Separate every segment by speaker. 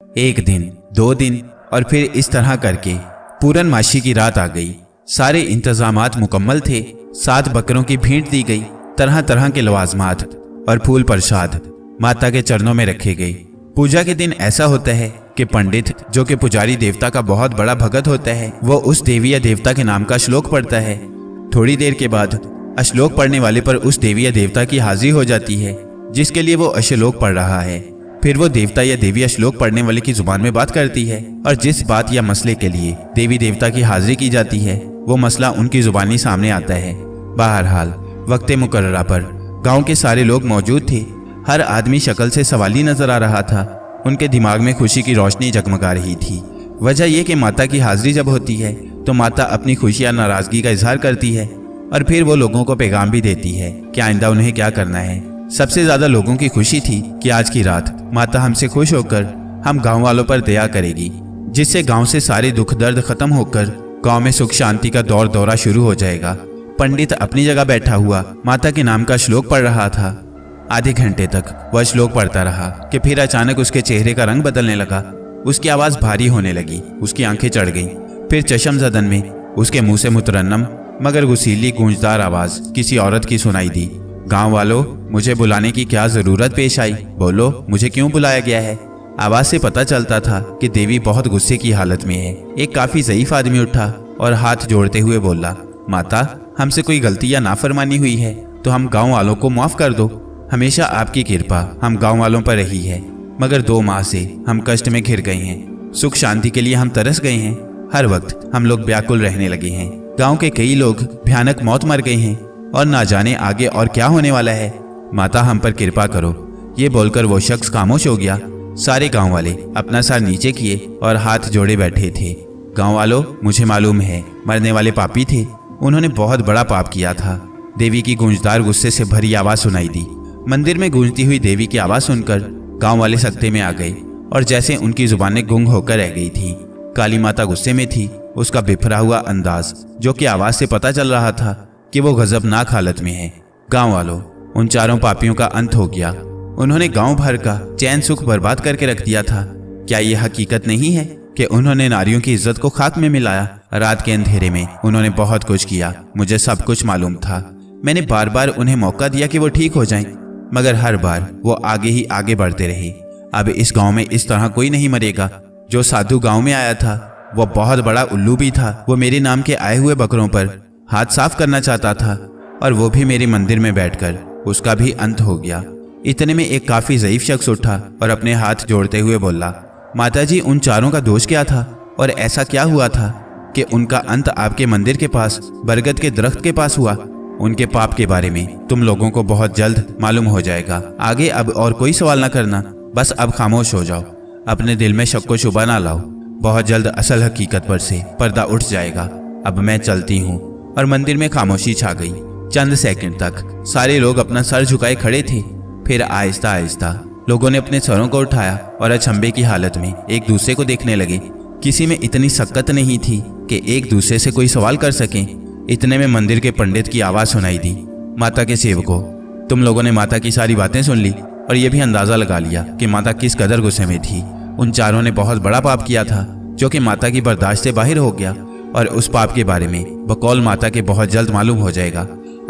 Speaker 1: एक दिन, 2 दिन और फिर इस तरह करके पूरनमाशी की रात आ गई। सारे इंतजामात मुकम्मल थे। 7 बकरों की भेंट दी गई। तरह तरह के लवाजमात और फूल प्रसाद माता के चरणों में रखे गए। पूजा के दिन ऐसा होता है कि पंडित, जो कि पुजारी देवता का बहुत बड़ा भगत होता है, वो उस देवी या देवता के नाम का श्लोक पढ़ता है। थोड़ी देर के बाद श्लोक पढ़ने वाले पर उस देवी या देवता की हाजिरी हो जाती है जिसके लिए वो श्लोक पढ़ रहा है। फिर वो देवता या देवी श्लोक पढ़ने वाले की जुबान में बात करती है और जिस बात या मसले के लिए देवी देवता की हाजिरी की जाती है वो मसला उनकी जुबानी सामने आता है। बहरहाल वक्त मुकर्ररा पर गांव के सारे लोग मौजूद थे। हर आदमी शक्ल से सवाली नजर आ रहा था। उनके दिमाग में खुशी की रोशनी जगमगा रही थी। वजह यह कि माता की हाजिरी जब होती है तो माता अपनी खुशी या नाराजगी का इजहार करती है और फिर वो लोगों को पैगाम भी देती है कि आइंदा उन्हें क्या करना है। सबसे ज्यादा लोगों की खुशी थी कि आज की रात माता हमसे खुश होकर हम गांव वालों पर दया करेगी, जिससे गांव से सारे दुख दर्द खत्म होकर गांव में सुख शांति का दौर दौरा शुरू हो जाएगा। पंडित अपनी जगह बैठा हुआ माता के नाम का श्लोक पढ़ रहा था। आधे घंटे तक वह श्लोक पढ़ता रहा कि फिर अचानक उसके चेहरे का रंग बदलने लगा। उसकी आवाज भारी होने लगी। उसकी आंखें चढ़ गईं। फिर चश्म जदन में उसके मुंह से मुतरन्नम मगर गुसीली गूंजदार आवाज किसी औरत की सुनाई दी। गांव वालों, मुझे बुलाने की क्या जरूरत पेश आई? बोलो, मुझे क्यों बुलाया गया है? आवाज से पता चलता था कि देवी बहुत गुस्से की हालत में है। एक काफी ज़ईफ आदमी उठा और हाथ जोड़ते हुए बोला, माता, हमसे कोई गलती या नाफरमानी हुई है तो हम गांव वालों को माफ कर दो। हमेशा आपकी कृपा हम गांव वालों पर रही है, मगर 2 माह से हम कष्ट में घिर गए हैं। सुख शांति के लिए हम तरस गए हैं। हर वक्त हम लोग व्याकुल रहने लगे हैं। गांव के कई लोग भयानक मौत मर गए हैं और ना जाने आगे और क्या होने वाला है। माता, हम पर कृपा करो। ये बोलकर वो शख्स खामोश हो गया। सारे गांव वाले अपना सर नीचे किए और हाथ जोड़े बैठे थे। गांव वालों, मुझे मालूम है मरने वाले पापी थे। उन्होंने बहुत बड़ा पाप किया था। देवी की गूंजदार गुस्से से भरी आवाज सुनाई दी। मंदिर में गूंजती हुई देवी की आवाज सुनकर गांव वाले सकते में आ गए और जैसे उनकी जुबानें गुंग होकर रह गई थी। काली माता गुस्से में थी। उसका बिफरा हुआ अंदाज, जो कि आवाज से पता चल रहा था कि वो गजबनाक हालत में है। गांव वालों, उन चारों पापियों का अंत हो गया। उन्होंने गांव भर का चैन सुख बर्बाद करके रख दिया था। क्या यह हकीकत नहीं है कि उन्होंने नारियों की इज्जत को खाक में मिलाया? रात के अंधेरे में उन्होंने बहुत कुछ किया। मुझे सब कुछ मालूम था। मैंने बार बार उन्हें मौका दिया कि वो ठीक हो जाएं, मगर हर बार वो आगे ही आगे बढ़ते रहे। अब इस गांव में इस तरह कोई नहीं मरेगा। जो साधु गांव में आया था वो बहुत बड़ा उल्लू भी था। वो मेरे नाम के आए हुए बकरों पर हाथ साफ करना चाहता था और वो भी मेरे मंदिर में बैठकर उसका भी अंत हो गया। इतने में एक काफी ज़ईफ शख्स उठा और अपने हाथ जोड़ते हुए बोला, माताजी, उन चारों का दोष क्या था और ऐसा क्या हुआ था कि उनका अंत आपके मंदिर के पास बरगद के दरख्त के पास हुआ? उनके पाप के बारे में तुम लोगों को बहुत जल्द मालूम हो जाएगा। आगे अब और कोई सवाल ना करना, बस अब खामोश हो जाओ। अपने दिल में शक व शुबा ना लाओ। बहुत जल्द असल हकीकत पर से पर्दा उठ जाएगा। अब मैं चलती हूँ। और मंदिर में खामोशी छा गई। चंद सेकंड तक सारे लोग अपना सर झुकाए खड़े थे। फिर आहिस्ता आहिस्ता लोगों ने अपने सरों को उठाया और अचंभे की हालत में एक दूसरे को देखने लगे। किसी में इतनी सक्कत नहीं थी कि एक दूसरे से कोई सवाल कर सके। इतने में मंदिर के पंडित की आवाज सुनाई दी, माता के सेवकों, तुम लोगों ने माता की सारी बातें सुन ली और ये भी अंदाजा लगा लिया कि माता किस कदर गुस्से में थी। उन चारों ने बहुत बड़ा पाप किया था जो कि माता की बर्दाश्त से बाहर हो गया और उस पाप के बारे में बकौल माता के बहुत जल्द मालूम हो जाएगा।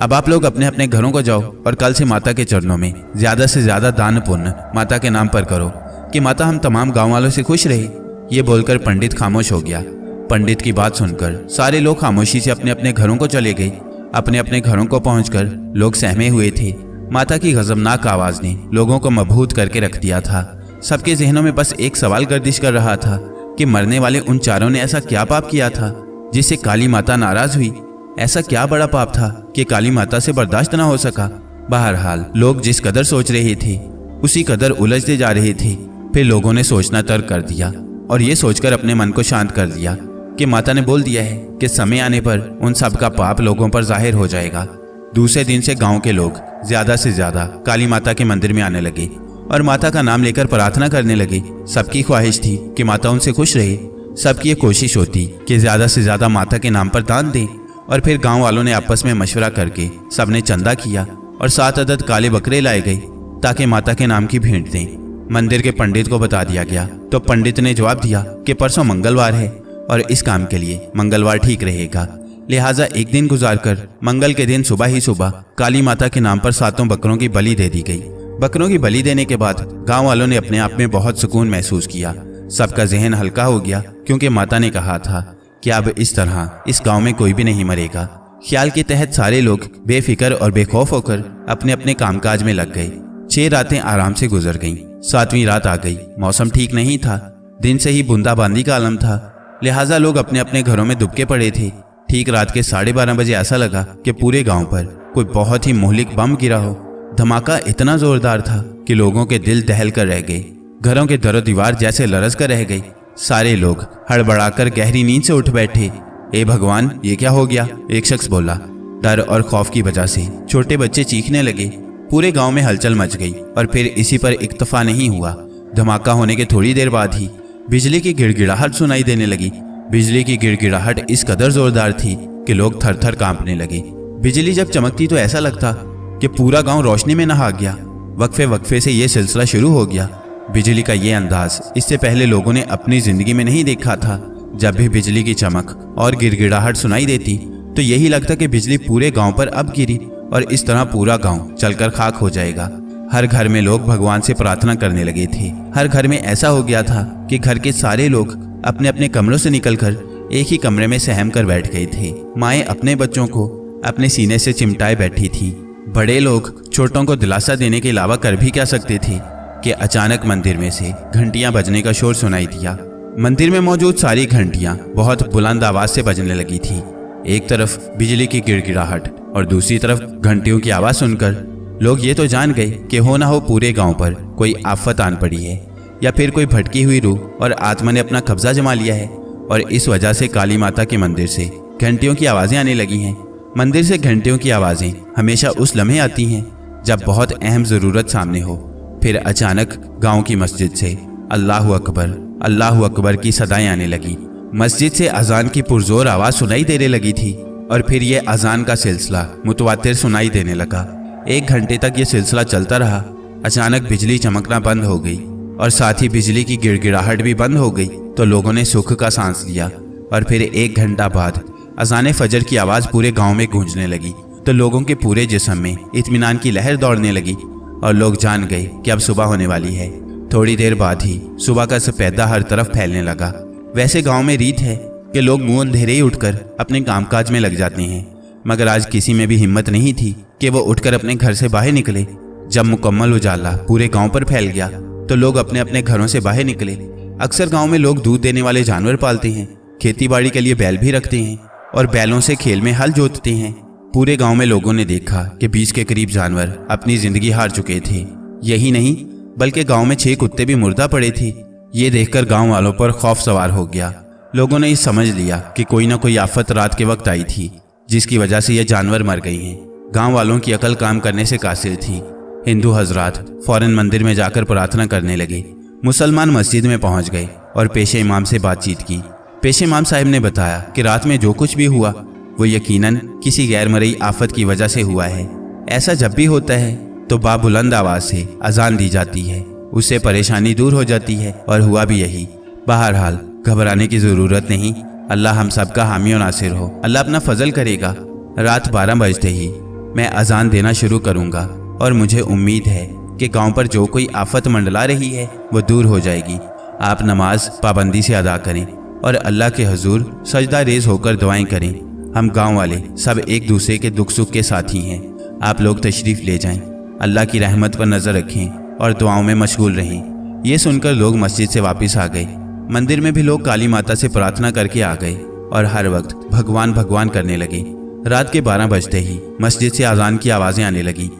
Speaker 1: अब आप लोग अपने अपने घरों को जाओ और कल से माता के चरणों में ज्यादा से ज्यादा दान पुण्य माता के नाम पर करो कि माता हम तमाम गांव वालों से खुश रहे। ये बोलकर पंडित खामोश हो गया। पंडित की बात सुनकर सारे लोग खामोशी से अपने अपने घरों को चले गए। अपने अपने घरों को पहुंचकर लोग सहमे हुए थे। माता की गजबनाक आवाज ने लोगों को मबहूत करके रख दिया था। सबके जहनों में बस एक सवाल गर्दिश कर रहा था कि मरने वाले उन चारों ने ऐसा क्या पाप किया था जिससे काली माता नाराज हुई? ऐसा क्या बड़ा पाप था कि काली माता से बर्दाश्त न हो सका? बहरहाल लोग जिस कदर सोच रहे थे उसी कदर उलझते जा रहे थे। फिर लोगों ने सोचना तर्क कर दिया और ये सोचकर अपने मन को शांत कर दिया कि माता ने बोल दिया है कि समय आने पर उन सब का पाप लोगों पर जाहिर हो जाएगा। दूसरे दिन से गांव के लोग ज्यादा से ज्यादा काली माता के मंदिर में आने लगे और माता का नाम लेकर प्रार्थना करने लगे। सबकी ख्वाहिश थी कि माता उनसे खुश रहे। सबकी ये कोशिश होती कि ज्यादा से ज्यादा माता के नाम पर दान दें। और फिर गांव वालों ने आपस में मशवरा करके सबने चंदा किया और 7 अदद काले बकरे लाए गए ताकि माता के नाम की भेंट दें। मंदिर के पंडित को बता दिया गया तो पंडित ने जवाब दिया कि परसों मंगलवार है और इस काम के लिए मंगलवार ठीक रहेगा। लिहाजा एक दिन गुजारकर मंगल के दिन सुबह ही सुबह काली माता के नाम पर 7 बकरों की बलि दे दी गई। बकरों की बलि देने के बाद गांव वालों ने अपने आप में बहुत सुकून महसूस किया। सबका जहन हल्का हो गया क्योंकि माता ने कहा था कि अब इस तरह इस गांव में कोई भी नहीं मरेगा। ख्याल के तहत सारे लोग बेफिक्र और बेखौफ होकर अपने अपने कामकाज में लग गए। 6 रातें आराम से गुजर गईं। 7वीं रात आ गई। मौसम ठीक नहीं था, दिन से ही बूंदाबांदी का आलम था। लिहाजा लोग अपने अपने घरों में दुबके पड़े थे। ठीक रात के 12:30 बजे ऐसा लगा कि पूरे गांव पर कोई बहुत ही मुहलिक बम गिरा हो। धमाका इतना जोरदार था कि लोगों के दिल दहल कर रह गए। घरों के दरो दीवार जैसे लरस कर रह गई। सारे लोग हड़बड़ाकर गहरी नींद से उठ बैठे। ए भगवान, ये क्या हो गया? एक शख्स बोला। डर और खौफ की वजह से छोटे बच्चे चीखने लगे। पूरे गांव में हलचल मच गई और फिर इसी पर इक्तफा नहीं हुआ। धमाका होने के थोड़ी देर बाद ही बिजली की गिड़गिड़ाहट सुनाई देने लगी। बिजली की गिड़गिड़ाहट इस कदर जोरदार थी कि लोग थर थर कांपने लगे। बिजली जब चमकती तो ऐसा लगता कि पूरा गांव रोशनी में नहा गया। वक्फे वक्फे से ये सिलसिला शुरू हो गया। बिजली का ये अंदाज इससे पहले लोगों ने अपनी जिंदगी में नहीं देखा था। जब भी बिजली की चमक और गिड़गिड़ाहट सुनाई देती तो यही लगता कि बिजली पूरे गांव पर अब गिरी और इस तरह पूरा गांव जलकर खाक हो जाएगा। हर घर में लोग भगवान से प्रार्थना करने लगे थे। हर घर में ऐसा हो गया था कि घर के सारे लोग अपने अपने कमरों से निकलकर एक ही कमरे में सहम कर बैठ गए थे। माएँ अपने बच्चों को अपने सीने से चिमटाए बैठी थी। बड़े लोग छोटों को दिलासा देने के अलावा कर भी क्या सकते थे कि अचानक मंदिर में से घंटियां बजने का शोर सुनाई दिया। मंदिर में मौजूद सारी घंटियां बहुत बुलंद आवाज से बजने लगी थी। एक तरफ बिजली की गिड़गिड़ाहट और दूसरी तरफ घंटियों की आवाज सुनकर लोग ये तो जान गए कि हो ना हो पूरे गांव पर कोई आफत आन पड़ी है या फिर कोई भटकी हुई रूह और आत्मा ने अपना कब्जा जमा लिया है और इस वजह से काली माता के मंदिर से घंटियों की आवाजें आने लगी हैं। मंदिर से घंटियों की आवाजें हमेशा उस लम्हे आती हैं जब बहुत अहम जरूरत सामने हो। फिर अचानक गांव की मस्जिद से अल्लाहु अकबर की सदाएं आने लगी। मस्जिद से अजान की पुरजोर आवाज सुनाई देने लगी थी और फिर ये अजान का सिलसिला मुतवातिर सुनाई देने लगा। 1 घंटे तक ये सिलसिला चलता रहा। अचानक बिजली चमकना बंद हो गई और साथ ही बिजली की गिड़गिड़ाहट भी बंद हो गई तो लोगों ने सुख का सांस लिया। और फिर 1 घंटा बाद अजान फजर की आवाज पूरे गांव में गूंजने लगी तो लोगों के पूरे जिस्म में इत्मीनान की लहर दौड़ने लगी और लोग जान गए कि अब सुबह होने वाली है। थोड़ी देर बाद ही सुबह का सफेदा हर तरफ फैलने लगा। वैसे गांव में रीत है कि लोग मुंह अंधेरे ही उठकर अपने कामकाज में लग जाते हैं, मगर आज किसी में भी हिम्मत नहीं थी कि वो उठकर अपने घर से बाहर निकले। जब मुकम्मल उजाला पूरे गांव पर फैल गया तो लोग अपने अपने घरों से बाहर निकले। अक्सर गांव में लोग दूध देने वाले जानवर पालते हैं, खेती बाड़ी के लिए बैल भी रखते हैं और बैलों से खेल में हल जोतते हैं। पूरे गांव में लोगों ने देखा कि 20 के करीब जानवर अपनी जिंदगी हार चुके थे। यही नहीं बल्कि गांव में 6 कुत्ते भी मुर्दा पड़े थे। ये देखकर गांव वालों पर खौफ सवार हो गया। लोगों ने ये समझ लिया कि कोई ना कोई आफत रात के वक्त आई थी जिसकी वजह से ये जानवर मर गई हैं। गांव वालों की अकल काम करने से कासिर थी। हिंदू हजरात फौरन मंदिर में जाकर प्रार्थना करने लगे। मुसलमान मस्जिद में पहुंच गए और पेशे इमाम से बातचीत की। पेशे इमाम साहब ने बताया कि रात में जो कुछ भी हुआ वो यकीनन किसी गैर मरई आफत की वजह से हुआ है। ऐसा जब भी होता है तो बाबुलंद आवाज से अजान दी जाती है, उससे परेशानी दूर हो जाती है और हुआ भी यही। बहरहाल घबराने की जरूरत नहीं। अल्लाह हम सबका हामी और नासिर हो। अल्लाह अपना फजल करेगा। रात 12 बजते ही मैं अजान देना शुरू करूंगा और मुझे उम्मीद है कि गांव पर जो कोई आफत मंडला रही है वो दूर हो जाएगी। आप नमाज पाबंदी से अदा करें और अल्लाह के हुजूर सजदा रेज होकर दुआएं करें। हम गांव वाले सब एक दूसरे के दुख सुख के साथी हैं। आप लोग तशरीफ ले जाएं। अल्लाह की रहमत पर नजर रखें और दुआओं में मशगूल रहें। ये सुनकर लोग मस्जिद से वापस आ गए। मंदिर में भी लोग काली माता से प्रार्थना करके आ गए और हर वक्त भगवान भगवान करने लगे। रात के 12 बजते ही मस्जिद से अजान की आवाजें आने लगी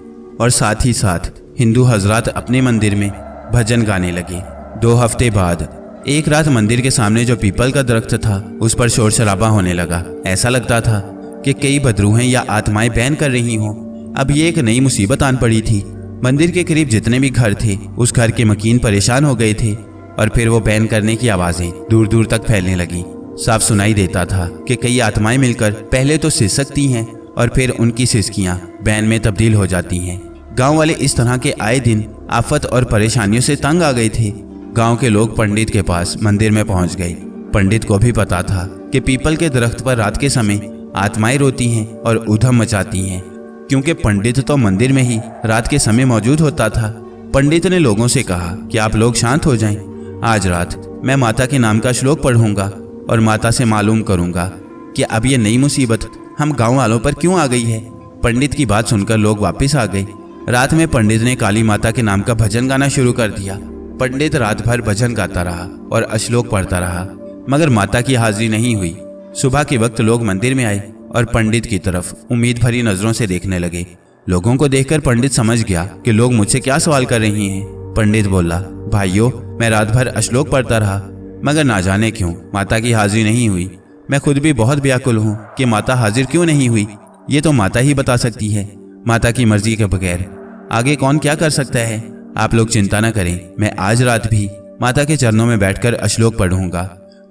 Speaker 1: और साथ ही साथ हिंदू हजरात अपने मंदिर में भजन गाने लगे। 2 हफ्ते बाद एक रात मंदिर के सामने जो पीपल का दरख्त था उस पर शोर शराबा होने लगा। ऐसा लगता था कि कई बदरूहें या आत्माएं बैन कर रही हों। अब ये एक नई मुसीबत आन पड़ी थी। मंदिर के करीब जितने भी घर थे उस घर के मकीन परेशान हो गए थे और फिर वो बैन करने की आवाजें दूर दूर तक फैलने लगी। साफ सुनाई देता था कि कई आत्माएं मिलकर पहले तो सिसकती हैं और फिर उनकी सिसकियां बैन में तब्दील हो जाती हैं। गांव वाले इस तरह के आए दिन आफत और परेशानियों से तंग आ गए थे। गांव के लोग पंडित के पास मंदिर में पहुंच गए। पंडित को भी पता था कि पीपल के दरख्त पर रात के समय आत्माएं रोती हैं और ऊधम मचाती हैं, क्योंकि पंडित तो मंदिर में ही रात के समय मौजूद होता था। पंडित ने लोगों से कहा कि आप लोग शांत हो जाएं। आज रात मैं माता के नाम का श्लोक पढ़ूंगा और माता से मालूम करूंगा कि अब ये नई मुसीबत हम गांव वालों पर क्यों आ गई है। पंडित की बात सुनकर लोग वापस आ गए। रात में पंडित ने काली माता के नाम का भजन गाना शुरू कर दिया। पंडित रात भर भजन गाता रहा और श्लोक पढ़ता रहा, मगर माता की हाजिरी नहीं हुई। सुबह के वक्त लोग मंदिर में आए और पंडित की तरफ उम्मीद भरी नजरों से देखने लगे। लोगों को देखकर पंडित समझ गया कि लोग मुझसे क्या सवाल कर रही हैं। पंडित बोला, भाइयों, मैं रात भर श्लोक पढ़ता रहा, मगर ना जाने क्यों माता की हाजिरी नहीं हुई। मैं खुद भी बहुत व्याकुल हूँ कि माता हाजिर क्यों नहीं हुई। ये तो माता ही बता सकती है। माता की मर्जी के बगैर आगे कौन क्या कर सकता है। आप लोग चिंता न करें, मैं आज रात भी माता के चरणों में बैठकर श्लोक पढ़ूंगा।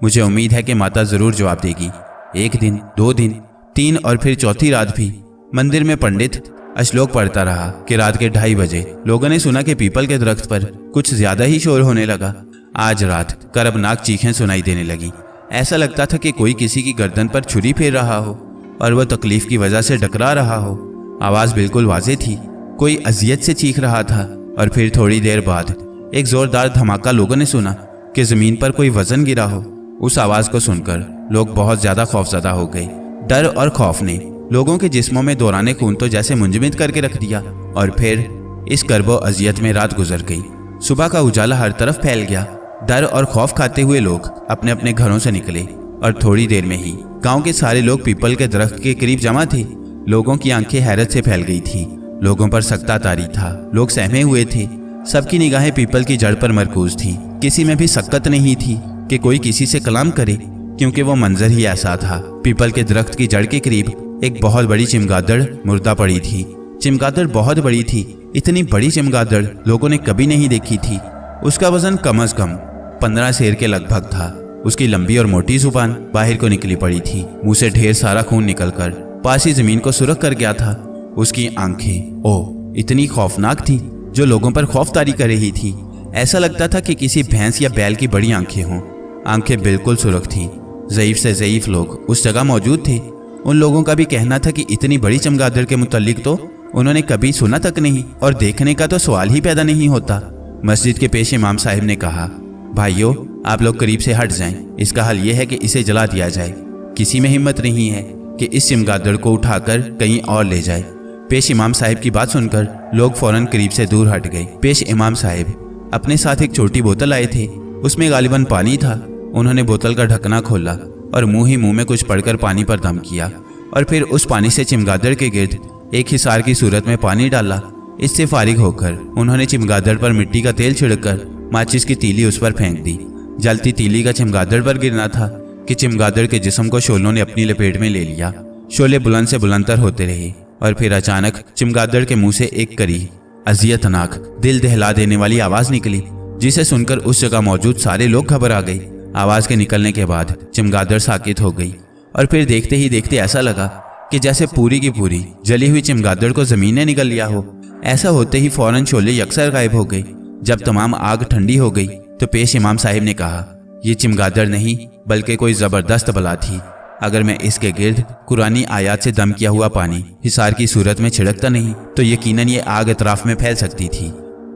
Speaker 1: मुझे उम्मीद है कि माता जरूर जवाब देगी। 1 दिन, 2 दिन, 3 और फिर चौथी रात भी मंदिर में पंडित श्लोक पढ़ता रहा कि रात के 2:30 बजे लोगों ने सुना कि पीपल के दरख्त पर कुछ ज्यादा ही शोर होने लगा। आज रात कर्बनाक चीखें सुनाई देने लगी। ऐसा लगता था कि कोई किसी की गर्दन पर छुरी फेर रहा हो और वह तकलीफ की वजह से डकरा रहा हो। आवाज बिल्कुल वाज़ेह थी, कोई अजियत से चीख रहा था। और फिर थोड़ी देर बाद एक जोरदार धमाका लोगों ने सुना कि जमीन पर कोई वजन गिरा हो। उस आवाज को सुनकर लोग बहुत ज्यादा खौफजदा हो गए। डर और खौफ ने लोगों के जिस्मों में दौराने खून तो जैसे मुंजमद करके रख दिया। और फिर इस कर्बो अजियत में रात गुजर गई। सुबह का उजाला हर तरफ फैल गया। डर और खौफ खाते हुए लोग अपने अपने घरों से निकले और थोड़ी देर में ही गांव के सारे लोग पीपल के दरख्त के करीब जमा थे। लोगों की आंखें हैरत से फैल गई थी। लोगों पर सख्ता तारी था। लोग सहमे हुए थे। सबकी निगाहें पीपल की जड़ पर मरकूज थी। किसी में भी सकत नहीं थी कि कोई किसी से कलाम करे, क्योंकि वो मंजर ही ऐसा था। पीपल के दरख्त की जड़ के करीब एक बहुत बड़ी चमगादड़ मुर्दा पड़ी थी। चमगादड़ बहुत बड़ी थी। इतनी बड़ी चमगादड़ लोगों ने कभी नहीं देखी थी। उसका वजन कम से कम 15 सेर के लगभग था। उसकी लंबी और मोटी जुबान बाहर को निकली पड़ी थी। मुंह से ढेर सारा खून निकलकर पास ही जमीन को सुरख कर गया था। उसकी आंखें इतनी खौफनाक थी जो लोगों पर खौफ तारी कर रही थी। ऐसा लगता था कि किसी भैंस या बैल की बड़ी आंखें हों। आंखें बिल्कुल सुरख थी। ज़ईफ से ज़ईफ लोग उस जगह मौजूद थे। उन लोगों का भी कहना था कि इतनी बड़ी चमगादड़ के मुतल्लिक तो उन्होंने कभी सुना तक नहीं और देखने का तो सवाल ही पैदा नहीं होता। मस्जिद के पेश इमाम साहिब ने कहा, भाइयों, आप लोग करीब से हट जाएं। इसका हल यह है कि इसे जला दिया जाए। किसी में हिम्मत नहीं है कि इस चमगादड़ को उठाकर कहीं और ले जाए। पेश इमाम साहिब की बात सुनकर लोग फौरन करीब से दूर हट गए। पेश इमाम साहिब अपने साथ एक छोटी बोतल आए थे। उसमें गालिबन पानी था। उन्होंने बोतल का ढकना खोला और मुंह ही मुंह में कुछ पड़कर पानी पर दम किया और फिर उस पानी से चमगादड़ के गिर्द एक हिसार की सूरत में पानी डाला। इससे फारिग होकर उन्होंने चमगादड़ पर मिट्टी का तेल छिड़ककर माचिस की तीली उस पर फेंक दी। जलती तीली का चमगादड़ पर गिरना था कि चमगादड़ के जिस्म को शोलों ने अपनी लपेट में ले लिया। शोले बुलंद से बुलंदतर होते रहे और फिर अचानक चमगादड़ के मुंह से एक करी, अजियतनाक, दिल दहला देने वाली आवाज निकली, जिसे सुनकर उस जगह मौजूद सारे लोग घबरा गए। आवाज के निकलने के बाद चमगादड़ साकित हो गई और फिर देखते ही देखते ऐसा लगा कि जैसे पूरी की पूरी जली हुई चमगादड़ को जमीन ने निगल लिया हो। ऐसा होते ही फौरन शोले यकसर गायब हो गए। जब तमाम आग ठंडी हो गई तो पेश इमाम साहिब ने कहा, ये चमगादड़ नहीं बल्कि कोई जबरदस्त बला थी। अगर मैं इसके गिर्द कुरानी आयात से दम किया हुआ पानी हिसार की सूरत में छिड़कता नहीं तो यकीनन ये आग अतराफ में फैल सकती थी,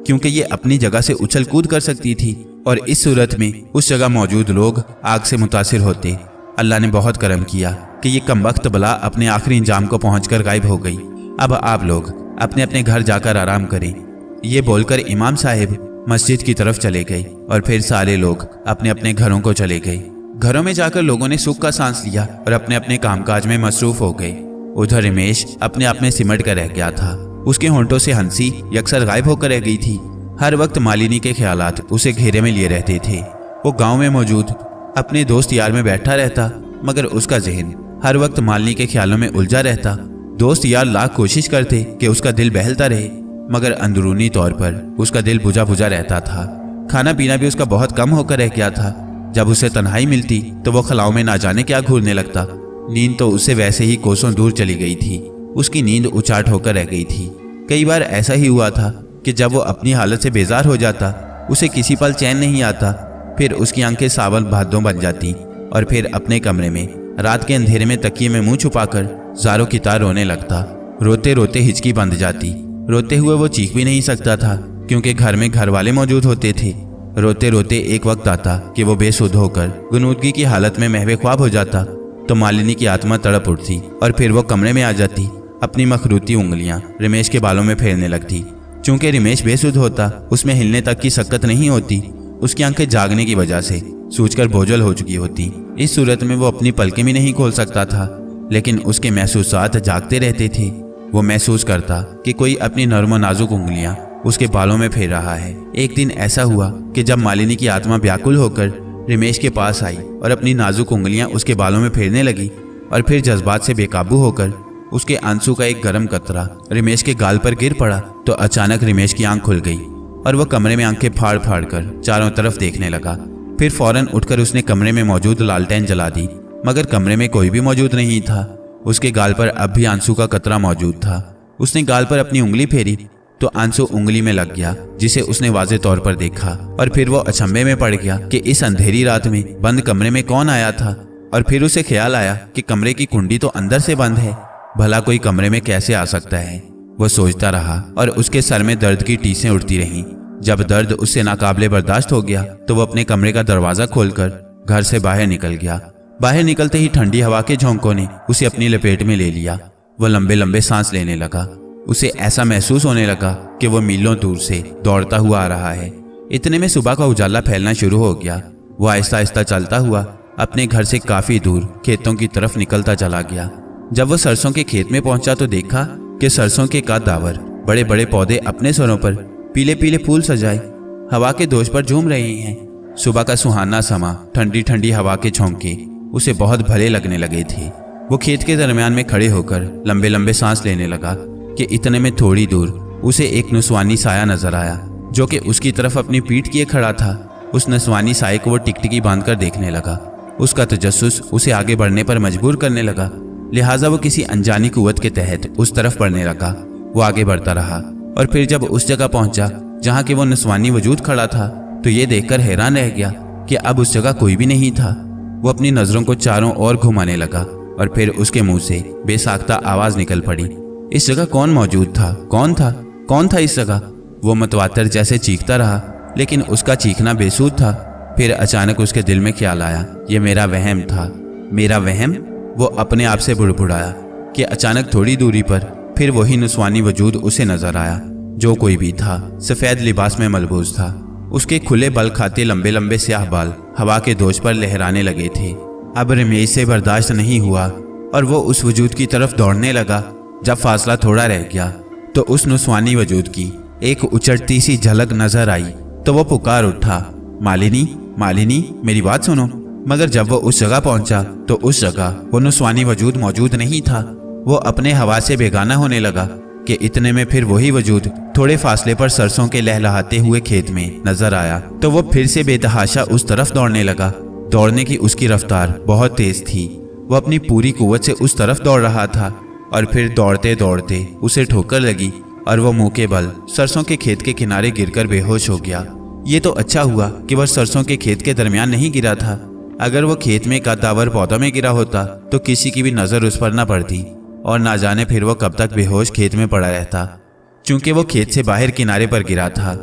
Speaker 1: क्योंकि ये अपनी जगह से उछल कूद कर सकती थी और इस सूरत में उस जगह मौजूद लोग आग से मुतासिर होते। अल्लाह ने बहुत करम किया कि ये कमबख्त बला अपने आखिरी इंजाम को पहुंचकर गायब हो गई। अब आप लोग अपने अपने घर जाकर आराम करें। ये बोलकर इमाम साहिब मस्जिद की तरफ चले गए और फिर सारे लोग अपने अपने घरों को चले गए। घरों में जाकर लोगों ने सुख का सांस लिया और अपने अपने कामकाज में मसरूफ हो गए। उधर रमेश अपने आप में सिमट कर रह गया था। उसके होंठों से हंसी यकसर गायब होकर रह गई थी। हर वक्त मालिनी के ख्यालात उसे घेरे में लिए रहते थे। वो गांव में मौजूद अपने दोस्त यार में बैठा रहता, मगर उसका जहन हर वक्त मालिनी के ख्यालों में उलझा रहता। दोस्त यार लाख कोशिश करते कि उसका दिल बहलता रहे, मगर अंदरूनी तौर पर उसका दिल बुझा बुझा रहता था। खाना पीना भी उसका बहुत कम होकर रह गया था। जब उसे तन्हाई मिलती तो वो खलाओं में ना जाने क्या घूरने लगता। नींद तो उससे वैसे ही कोसों दूर चली गई थी। उसकी नींद उचाट होकर रह गई थी। कई बार ऐसा ही हुआ था कि जब वो अपनी हालत से बेजार हो जाता, उसे किसी पल चैन नहीं आता। फिर उसकी आंखें सावन भादों बन जाती और फिर अपने कमरे में रात के अंधेरे में तकिए में मुंह छुपाकर ज़ारों की तार रोने लगता। रोते रोते हिचकी बंध जाती। रोते हुए वो चीख भी नहीं सकता था क्योंकि घर में घर वाले मौजूद होते थे। रोते रोते एक वक्त आता कि वो बेसुध होकर गुनूदगी की हालत में महवे ख्वाब हो जाता तो मालिनी की आत्मा तड़प उठती और फिर वो कमरे में आ जाती। अपनी मखरूती उंगलियां रमेश के बालों में फेरने लगती। चूंकि रमेश बेसुध होता, उसमें हिलने तक की शक्कत नहीं होती। उसकी आंखें जागने की वजह से सूजकर बोझल हो चुकी होती। इस सूरत में वो अपनी पलकें भी नहीं खोल सकता था, लेकिन उसके महसूसात जागते रहते थे। वो महसूस करता कि कोई अपनी नर्म नाजुक उंगलियां उसके बालों में फेर रहा है। एक दिन ऐसा हुआ कि जब मालिनी की आत्मा व्याकुल होकर रमेश के पास आई और अपनी नाजुक उंगलियां उसके बालों में फेरने लगी और फिर जज्बात से बेकाबू होकर उसके आंसू का एक गर्म कतरा रमेश के गाल पर गिर पड़ा तो अचानक रमेश की आंख खुल गई और वह कमरे में आंखें फाड़ फाड़ कर चारों तरफ देखने लगा। फिर फौरन उठकर उसने कमरे में मौजूद लालटेन जला दी, मगर कमरे में कोई भी मौजूद नहीं था। उसके गाल पर अब भी आंसू का कतरा मौजूद था। उसने गाल पर अपनी उंगली फेरी तो आंसू उंगली में लग गया, जिसे उसने वाज़े तौर पर देखा। और फिर वो अचंभे में पड़ गया कि इस अंधेरी रात में बंद कमरे में कौन आया था। और फिर उसे ख्याल आया कि कमरे की कुंडी तो अंदर से बंद है, भला कोई कमरे में कैसे आ सकता है। वो सोचता रहा और उसके सर में दर्द की टीसें उठती रहीं। जब दर्द उससे नाकाबिले बर्दाश्त हो गया तो वो अपने कमरे का दरवाजा खोलकर घर से बाहर निकल गया। बाहर निकलते ही ठंडी हवा के झोंकों ने उसे अपनी लपेट में ले लिया। वो लंबे लंबे सांस लेने लगा। उसे ऐसा महसूस होने लगा कि वो मीलों दूर से दौड़ता हुआ आ रहा है। इतने में सुबह का उजाला फैलना शुरू हो गया। वो आहिस्ता आहिस्ता चलता हुआ अपने घर से काफी दूर खेतों की तरफ निकलता चला गया। जब वो सरसों के खेत में पहुंचा तो देखा कि सरसों के कद्दावर बड़े बड़े पौधे अपने सरों पर पीले पीले फूल सजाए हवा के दोष पर झूम रहे हैं। सुबह का सुहाना समा, ठंडी ठंडी हवा के झोंके उसे बहुत भले लगने लगे थे। वो खेत के दरमियान में खड़े होकर लंबे लंबे सांस लेने लगा कि इतने में थोड़ी दूर उसे एक नस्वानी साया नजर आया जो कि उसकी तरफ अपनी पीठ किए खड़ा था। उस नस्वानी साये को वो टिकटिकी बांधकर देखने लगा। उसका तजस्सुस उसे आगे बढ़ने पर मजबूर करने लगा, लिहाजा वो किसी अनजानी कुव्वत के तहत उस तरफ बढ़ने लगा। वो आगे बढ़ता रहा और फिर जब उस जगह पहुंचा जहां कि वो नस्वानी वजूद खड़ा था तो ये देखकर हैरान रह गया कि अब उस जगह कोई भी नहीं था। वो अपनी नजरों को चारों ओर घुमाने लगा और फिर उसके मुंह से बेसाख्ता आवाज निकल पड़ी। इस जगह कौन मौजूद था? कौन था इस जगह? वो मतवातर जैसे चीखता रहा, लेकिन उसका चीखना बेसूद था। फिर अचानक उसके दिल में ख्याल आया, ये मेरा वहम था। मेरा वहम? वो अपने आप से बुड़बुड़ाया कि अचानक थोड़ी दूरी पर फिर वही नस्वानी वजूद उसे नजर आया। जो कोई भी था सफेद लिबास में मलबूस था। उसके खुले बल खाते लंबे लंबे स्याह बाल हवा के दोष पर लहराने लगे थे। अब रमेश से बर्दाश्त नहीं हुआ और वो उस वजूद की तरफ दौड़ने लगा। जब फासला थोड़ा रह गया तो उस नस्वानी वजूद की एक उचटती सी झलक नजर आई तो वो पुकार उठा, मालिनी, मालिनी, मेरी बात सुनो। मगर जब वो उस जगह पहुंचा तो उस जगह वो नस्वानी वजूद मौजूद नहीं था। वो अपने हवा से बेगाना होने लगा कि इतने में फिर वही वजूद थोड़े फासले पर सरसों के लहलहाते हुए खेत में नजर आया तो वो फिर से बेतहाशा उस तरफ दौड़ने लगा। दौड़ने की उसकी रफ्तार बहुत तेज थी। वो अपनी पूरी कुव्वत से उस तरफ दौड़ रहा था और फिर दौड़ते दौड़ते उसे ठोकर लगी और वो मुंह के बल सरसों के खेत के किनारे गिरकर बेहोश हो गया। ये तो अच्छा हुआ कि वह सरसों के खेत के दरमियान नहीं गिरा था। अगर वो खेत में कद्दावर पौधों में गिरा होता तो किसी की भी नजर उस पर न पड़ती और ना जाने फिर वो कब तक बेहोश खेत में पड़ा रहता। चूंकि वो खेत से बाहर किनारे पर गिरा था,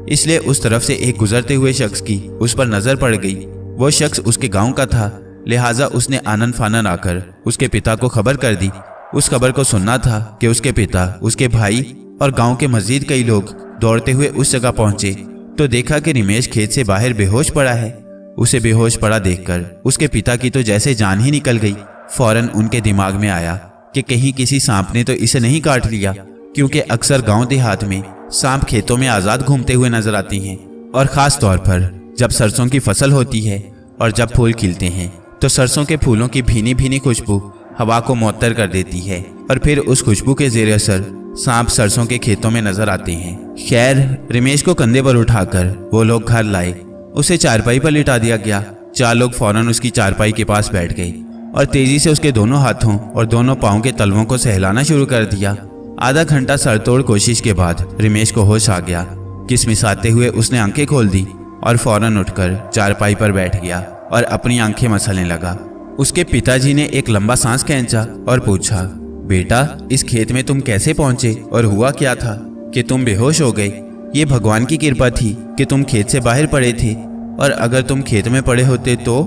Speaker 1: इसलिए उस तरफ से एक गुजरते हुए शख्स की उस पर नजर पड़ गई। वो शख्स उसके गांव का था, लिहाजा उसने आनन फानन आकर उसके पिता को खबर कर दी। उस खबर को सुनना था कि उसके पिता, उसके भाई और गांव के मजीद कई लोग दौड़ते हुए उस जगह पहुंचे तो देखा कि रमेश खेत से बाहर बेहोश पड़ा है। उसे बेहोश पड़ा देखकर उसके पिता की तो जैसे जान ही निकल गई। फौरन उनके दिमाग में आया कि कहीं किसी सांप ने तो इसे नहीं काट लिया, क्योंकि अक्सर गांव देहात में सांप खेतों में आजाद घूमते हुए नजर आती हैं और खास तौर पर जब सरसों की फसल होती है और जब फूल खिलते हैं तो सरसों के फूलों की भीनी भीनी खुशबू हवा को मुअत्तर कर देती है और फिर उस खुशबू के जेर असर सांप सरसों के खेतों में नजर आते हैं। खैर, रमेश को कंधे पर उठाकर वो लोग घर लाए। उसे चारपाई पर लिटा दिया गया। 4 लोग फौरन उसकी चारपाई के पास बैठ गए और तेजी से उसके दोनों हाथों और दोनों पांवों के तलवों को सहलाना शुरू कर दिया। आधा घंटा सरतोड़ कोशिश के बाद रमेश को होश आ गया। किसमिसाते हुए उसने आंखें खोल दी और फौरन उठकर चारपाई पर बैठ गया और अपनी आंखें मसलने लगा। उसके पिताजी ने एक लंबा सांस खींचा और पूछा, बेटा इस खेत में तुम कैसे पहुंचे और हुआ क्या था कि तुम बेहोश हो गए? ये भगवान की कृपा थी कि तुम खेत से बाहर पड़े थे, और अगर तुम खेत में पड़े होते तो।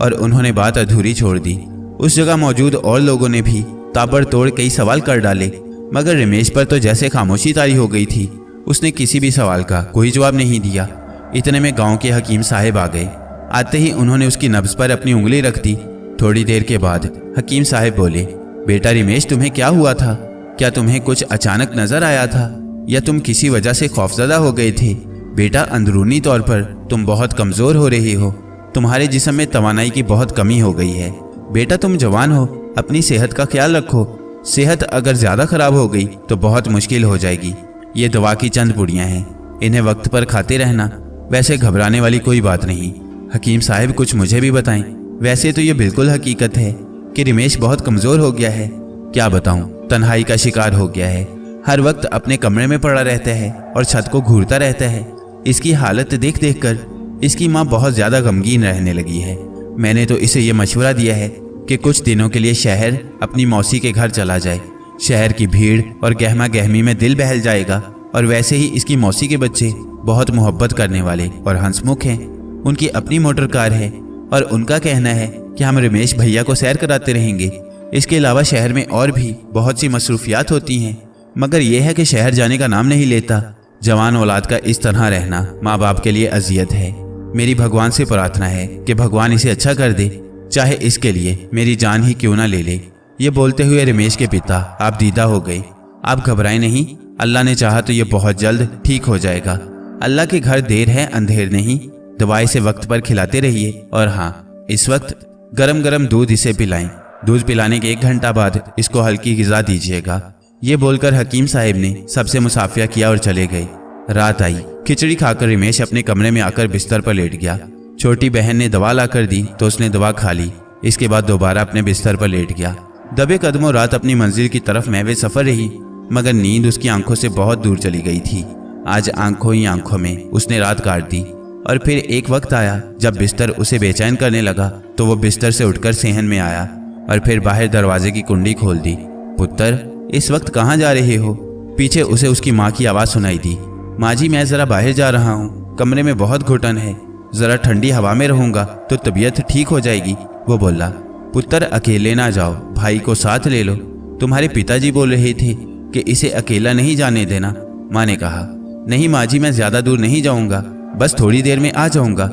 Speaker 1: और उन्होंने बात अधूरी छोड़ दी। उस जगह मौजूद और लोगों ने भी ताबड़तोड़ कई सवाल कर डाले, मगर रमेश पर तो जैसे खामोशी तारी हो गई थी। उसने किसी भी सवाल का कोई जवाब नहीं दिया। इतने में गांव के हकीम साहब आ गए। आते ही उन्होंने उसकी नब्ज पर अपनी उंगली रख दी। थोड़ी देर के बाद हकीम साहब बोले, बेटा रमेश तुम्हें क्या हुआ था? क्या तुम्हें कुछ अचानक नजर आया था या तुम किसी वजह से खौफजदा हो गए थे? बेटा अंदरूनी तौर पर तुम बहुत कमजोर हो रही हो। तुम्हारे जिस्म में तवानाई की बहुत कमी हो गई है। बेटा तुम जवान हो, अपनी सेहत का ख्याल रखो। सेहत अगर ज़्यादा खराब हो गई तो बहुत मुश्किल हो जाएगी। ये दवा की चंद पुड़ियाँ हैं, इन्हें वक्त पर खाते रहना। वैसे घबराने वाली कोई बात नहीं। हकीम साहब कुछ मुझे भी बताएं। वैसे तो ये बिल्कुल हकीकत है कि रमेश बहुत कमज़ोर हो गया है। क्या बताऊं, तन्हाई का शिकार हो गया है। हर वक्त अपने कमरे में पड़ा रहता है और छत को घूरता रहता है। इसकी हालत देख देख कर इसकी माँ बहुत ज़्यादा गमगीन रहने लगी है। मैंने तो इसे ये मशवरा दिया है कि कुछ दिनों के लिए शहर अपनी मौसी के घर चला जाए। शहर की भीड़ और गहमा गहमी में दिल बहल जाएगा। और वैसे ही इसकी मौसी के बच्चे बहुत मोहब्बत करने वाले और हंसमुख हैं। उनकी अपनी मोटर कार है और उनका कहना है कि हम रमेश भैया को सैर कराते रहेंगे। इसके अलावा शहर में और भी बहुत सी मसरूफियात होती हैं, मगर यह है कि शहर जाने का नाम नहीं लेता। जवान औलाद का इस तरह रहना माँ बाप के लिए अजियत है। मेरी भगवान से प्रार्थना है कि भगवान इसे अच्छा कर दे, चाहे इसके लिए मेरी जान ही क्यों ना ले ले। ये बोलते हुए रमेश के पिता आप दीदा हो गए। आप घबराएं नहीं, अल्लाह ने चाहा तो ये बहुत जल्द ठीक हो जाएगा। अल्लाह के घर देर है अंधेर नहीं। दवाई से वक्त पर खिलाते रहिए। और हाँ, इस वक्त गरम गरम दूध इसे पिलाएं। दूध पिलाने के 1 घंटा बाद इसको हल्की ग़िज़ा दीजिएगा। ये बोलकर हकीम साहब ने सबसे मुसाफिया किया और चले गए। रात आई। खिचड़ी खाकर रमेश अपने कमरे में आकर बिस्तर पर लेट गया। छोटी बहन ने दवा लाकर दी तो उसने दवा खा ली। इसके बाद दोबारा अपने बिस्तर पर लेट गया। दबे कदमों रात अपनी मंजिल की तरफ महवे सफ़र रही, मगर नींद उसकी आंखों से बहुत दूर चली गई थी। आज आंखों ही आंखों में उसने रात काट दी। और फिर एक वक्त आया जब बिस्तर उसे बेचैन करने लगा, तो वो बिस्तर से उठकर सेहन में आया और फिर बाहर दरवाजे की कुंडी खोल दी। पुत्र, इस वक्त कहाँ जा रहे हो? पीछे उसे उसकी माँ की आवाज़ सुनाई दी। माँ जी, मैं ज़रा बाहर जा रहा हूँ, कमरे में बहुत घुटन है। ज़रा ठंडी हवा में रहूँगा तो तबीयत ठीक हो जाएगी। वो बोला, पुत्र अकेले ना जाओ, भाई को साथ ले लो। तुम्हारे पिताजी बोल रहे थे कि इसे अकेला नहीं जाने देना। माँ ने कहा, नहीं माँ जी, मैं ज़्यादा दूर नहीं जाऊँगा, बस थोड़ी देर में आ जाऊँगा।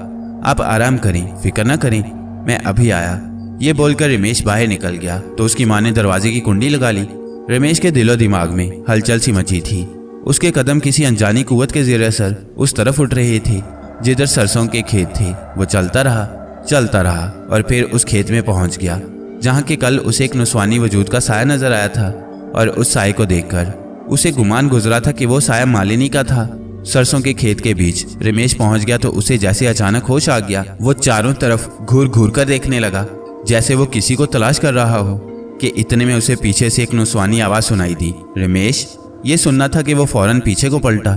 Speaker 1: आप आराम करें, फिक्र ना करें, मैं अभी आया। ये बोलकर रमेश बाहर निकल गया तो उसकी माँ ने दरवाजे की कुंडी लगा ली। रमेश के दिलो दिमाग में हलचल सी मची थी। उसके कदम किसी अनजानी कुव्वत के ज़ेर असर उस तरफ उठ रहे थे जिधर सरसों के खेत थे। वो चलता रहा और फिर उस खेत में पहुंच गया जहां के कल उसे एक नुस्वानी वजूद का साया नजर आया था। और उस साये को देखकर उसे गुमान गुजरा था कि वो साया मालिनी का था। सरसों के खेत के बीच रमेश पहुंच गया तो उसे जैसे अचानक होश आ गया। वो चारों तरफ घूर घूर कर देखने लगा जैसे वो किसी को तलाश कर रहा हो कि इतने में उसे पीछे से एक नुस्वानी आवाज़ सुनाई दी। रमेश ये सुनना था कि वो फौरन पीछे को पलटा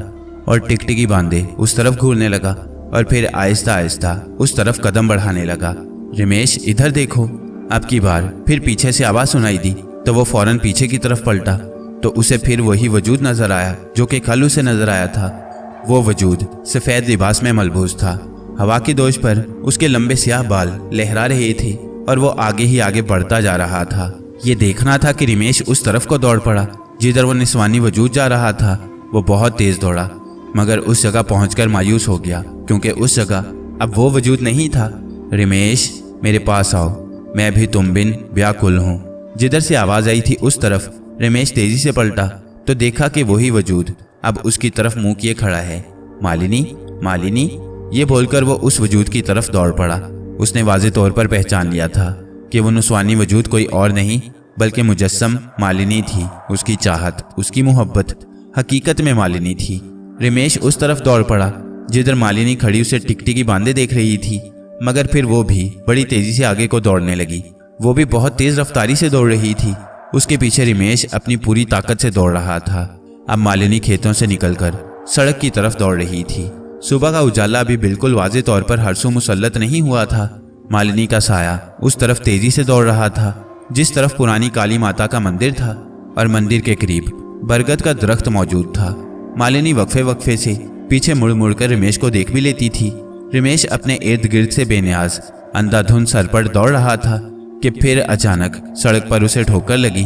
Speaker 1: और टिकटिकी बांधे उस तरफ घूरने लगा और फिर आहिस्ता आहिस्ता उस तरफ कदम बढ़ाने लगा। रमेश इधर देखो। अब की बार फिर पीछे से आवाज़ सुनाई दी तो वो फौरन पीछे की तरफ पलटा तो उसे फिर वही वजूद नजर आया जो कि कल उसे नजर आया था। वो वजूद सफ़ेद लिबास में मलबूस था। हवा की दोष पर उसके लंबे स्याह बाल लहरा रहे थे और वो आगे ही आगे बढ़ता जा रहा था। ये देखना था कि रमेश उस तरफ को दौड़ पड़ा जिधर वो निस्वानी वजूद जा रहा था। वो बहुत तेज दौड़ा मगर उस जगह पहुंचकर मायूस हो गया क्योंकि उस जगह अब वो वजूद नहीं था। रमेश मेरे पास आओ, मैं भी तुम बिन व्याकुल हूँ। जिधर से आवाज़ आई थी उस तरफ रमेश तेजी से पलटा तो देखा कि वही वजूद अब उसकी तरफ मुंह किए खड़ा है। मालिनी, मालिनी, ये बोलकर वो उस वजूद की तरफ दौड़ पड़ा। उसने वाज़े तौर पर पहचान लिया था कि वो नुस्वानी वजूद कोई और नहीं बल्कि मुजस्सम मालिनी थी। उसकी चाहत, उसकी मोहब्बत हकीकत में मालिनी थी। रमेश उस तरफ दौड़ पड़ा जिधर मालिनी खड़ी उसे टिकटिकी बांधे देख रही थी, मगर फिर वो भी बड़ी तेजी से आगे को दौड़ने लगी। वो भी बहुत तेज रफ्तारी से दौड़ रही थी। उसके पीछे रमेश अपनी पूरी ताकत से दौड़ रहा था। अब मालिनी खेतों से निकलकर सड़क की तरफ दौड़ रही थी। सुबह का उजाला अभी बिल्कुल वाज़े तौर पर हरसों मुसल्लत नहीं हुआ था। मालिनी का साया उस तरफ तेजी से दौड़ रहा था जिस तरफ पुरानी काली माता का मंदिर था और मंदिर के करीब बरगद का दरख्त मौजूद था। मालिनी वक्फे वक्फे से पीछे मुड़ मुड़ कर रमेश को देख भी लेती थी। रमेश अपने इर्द गिर्द से बेनियाज अंधाधुंध सर पर दौड़ रहा था कि फिर अचानक सड़क पर उसे ठोकर लगी